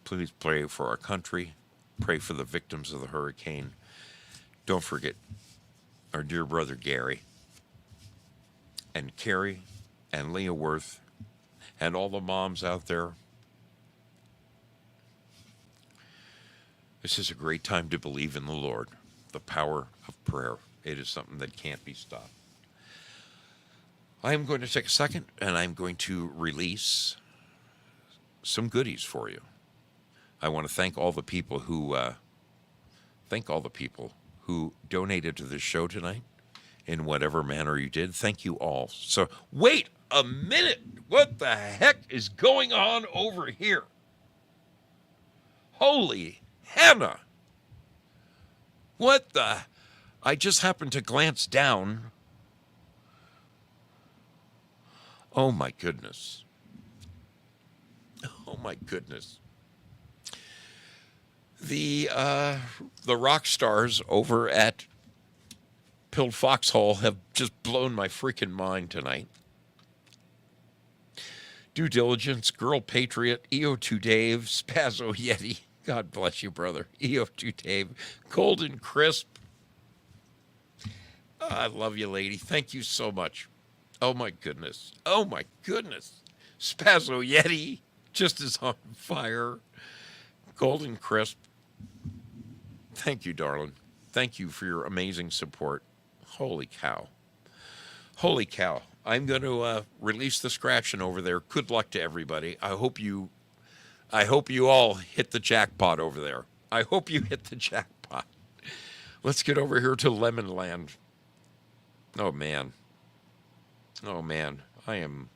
Please pray for our country. Pray for the victims of the hurricane. Don't forget our dear brother Gary and Carrie and Leah Worth and all the moms out there. This is a great time to believe in the Lord, the power of prayer. It is something that can't be stopped. I am going to take a second and I'm going to release some goodies for you. I want to thank all the people who donated to this show tonight in whatever manner you did. Thank you all. So wait a minute. What the heck is going on over here? Holy Hannah. What the? I just happened to glance down. Oh my goodness. Oh my goodness. The rock stars over at Pilled Foxhole have just blown my freaking mind tonight. Due Diligence, Girl Patriot, EO2 Dave, Spazzo Yeti. God bless you, brother. EO2 Dave, Golden Crisp. I love you, lady. Thank you so much. Oh my goodness. Oh my goodness. Spazzo Yeti just is on fire. Golden Crisp. Thank you, darling. Thank you for your amazing support. Holy cow. Holy cow. I'm going to release the scratching over there. Good luck to everybody. I hope you all hit the jackpot over there. I hope you hit the jackpot. Let's get over here to Lemon Land. Oh, man. Oh, man. I am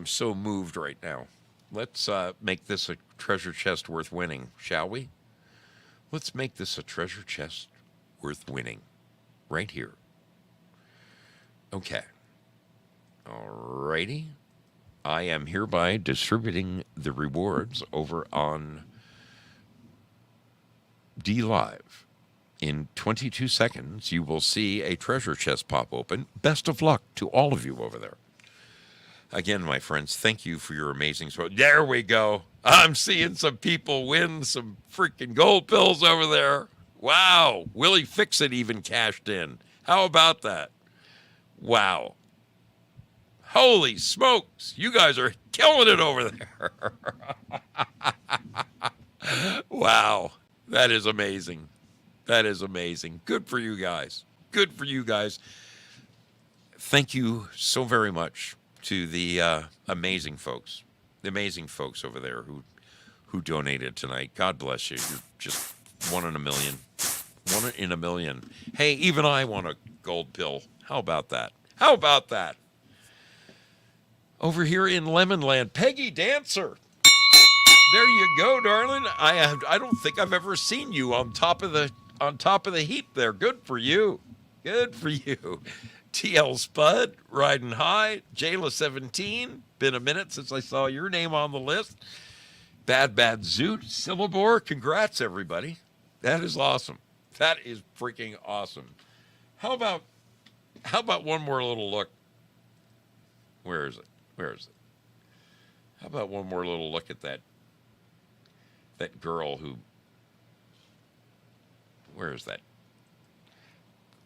so moved right now. Let's make this a treasure chest worth winning, shall we? Let's make this a treasure chest worth winning. Right here. Okay. Alrighty. I am hereby distributing the rewards over on DLive. In 22 seconds, you will see a treasure chest pop open. Best of luck to all of you over there. Again, my friends, thank you for your amazing support. There we go. I'm seeing some people win some freaking gold pills over there. Wow. Willie Fix-It even cashed in. How about that? Wow. Holy smokes. You guys are killing it over there. Wow. That is amazing. That is amazing. Good for you guys. Good for you guys. Thank you so very much to the amazing folks over there who donated tonight. God bless you. You're just one in a million. One in a million. Hey, even I want a gold pill. How about that? How about that? Over here in Lemon Land, Peggy Dancer. There you go, darling. I don't think I've ever seen you on top of the heap there. Good for you. Good for you. TL Spud, riding high. Jayla17, been a minute since I saw your name on the list. Bad Zoot, Syllabore, congrats everybody. That is awesome. That is freaking awesome. How about one more little look? Where is it? How about one more little look at that girl who, where is that?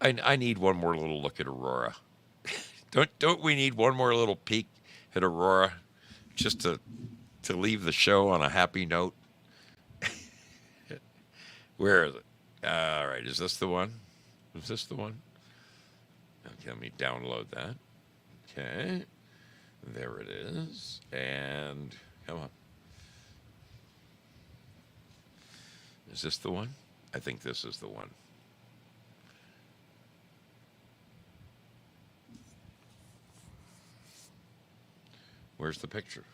I need one more little look at Aurora. Don't we need one more little peek at Aurora just to leave the show on a happy note? Where is it? All right, is this the one? Okay, let me download that. Okay, there it is. And come on. Is this the one? I think this is the one. Where's the picture?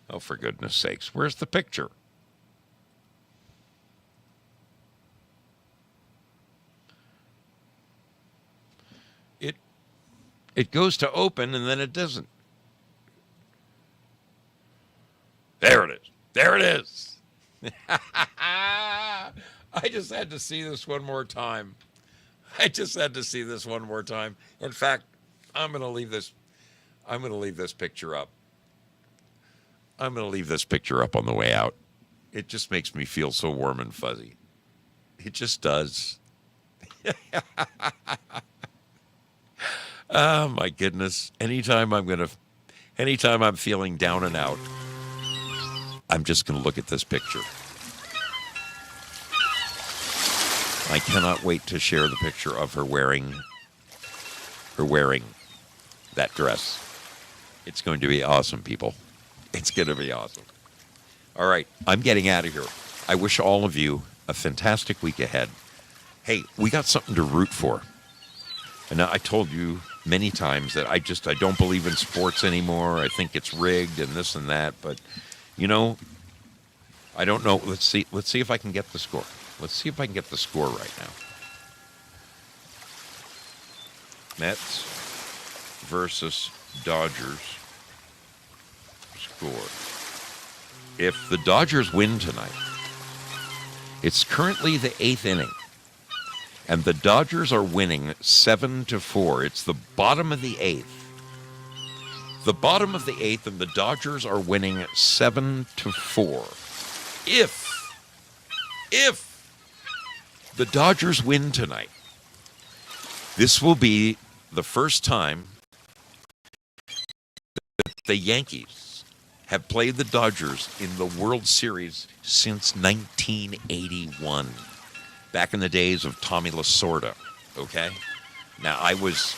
Oh, for goodness sakes, where's the picture? It goes to open and then it doesn't. There it is. I just had to see this one more time. In fact, I'm going to leave this picture up. I'm going to leave this picture up on the way out. It just makes me feel so warm and fuzzy. It just does. Oh my goodness. Anytime I'm feeling down and out, I'm just going to look at this picture. I cannot wait to share the picture of her wearing that dress. It's going to be awesome, people. It's going to be awesome. All right, I'm getting out of here. I wish all of you a fantastic week ahead. Hey, we got something to root for. And I told you many times that I don't believe in sports anymore. I think it's rigged and this and that. But, you know, I don't know. Let's see if I can get the score. Let's see if I can get the score right now. Mets versus Dodgers score. If the Dodgers win tonight, it's currently the 8th inning. And the Dodgers are winning 7-4. It's the bottom of the 8th. The bottom of the 8th, and the Dodgers are winning 7-4. If the Dodgers win tonight, this will be the first time that the Yankees have played the Dodgers in the World Series since 1981. Back in the days of Tommy Lasorda, okay? Now, I was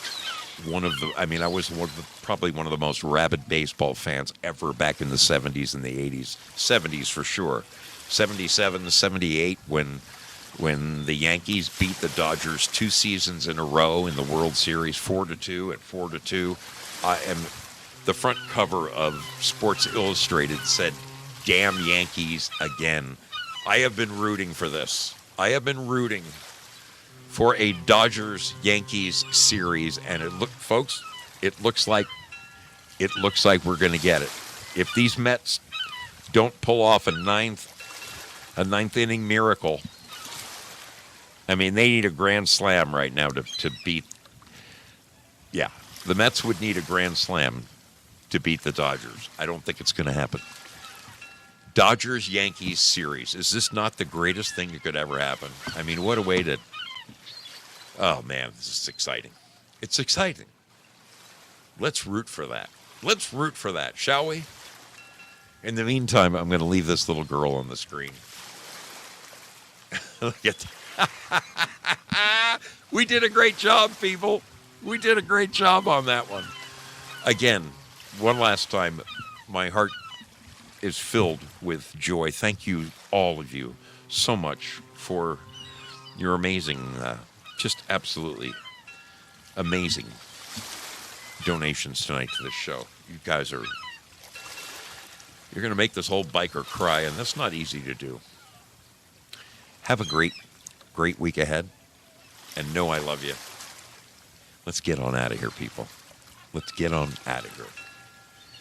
probably one of the most rabid baseball fans ever back in the 70s and the 80s. 70s for sure. 77, 78, when the Yankees beat the Dodgers 2 seasons in a row in the World Series, 4-2 and 4-2. And the front cover of Sports Illustrated said, "Damn Yankees again." I have been rooting for this. I have been rooting for a Dodgers-Yankees series, and it looks like we're going to get it. If these Mets don't pull off a ninth inning miracle, I mean, they need a grand slam right now to beat. Yeah, the Mets would need a grand slam to beat the Dodgers. I don't think it's going to happen. Dodgers-Yankees series. Is this not the greatest thing that could ever happen? I mean, what a way to... Oh, man, this is exciting. It's exciting. Let's root for that. Let's root for that, shall we? In the meantime, I'm going to leave this little girl on the screen. Look at that. We did a great job, people. We did a great job on that one. Again, one last time, my heart is filled with joy. Thank you, all of you, so much for your amazing, just absolutely amazing donations tonight to this show. You guys You're going to make this old biker cry, and that's not easy to do. Have a great, great week ahead, and know I love you. Let's get on out of here, people. Let's get on out of here.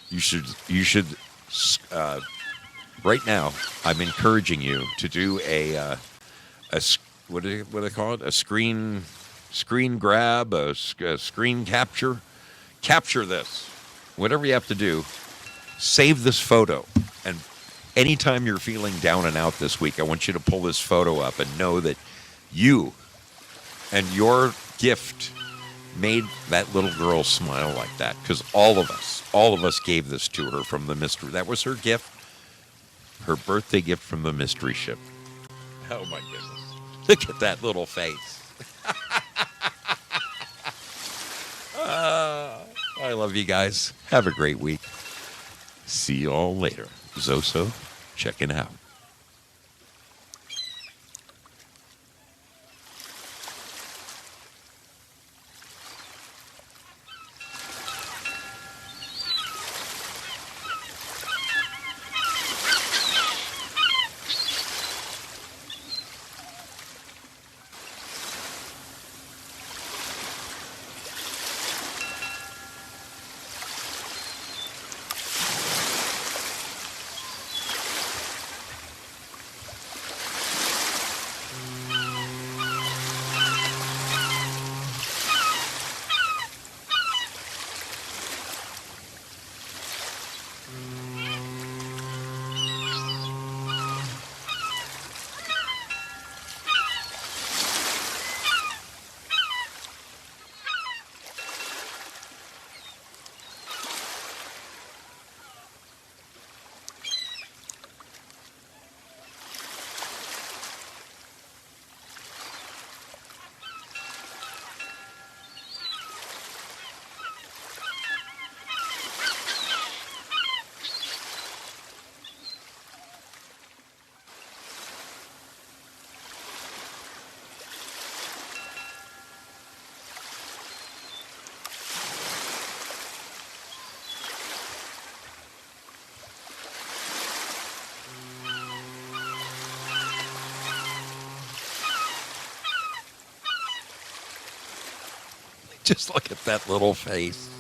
You should. Right now, I'm encouraging you to do what do they call it? A screen grab, a screen capture. Capture this. Whatever you have to do, save this photo. And anytime you're feeling down and out this week, I want you to pull this photo up and know that you and your gift made that little girl smile like that. Because all of us gave this to her from the mystery. That was her gift, her birthday gift from the mystery ship. Oh my goodness. Look at that little face. I love you guys. Have a great week. See you all later. Zoso checking out. Just look at that little face.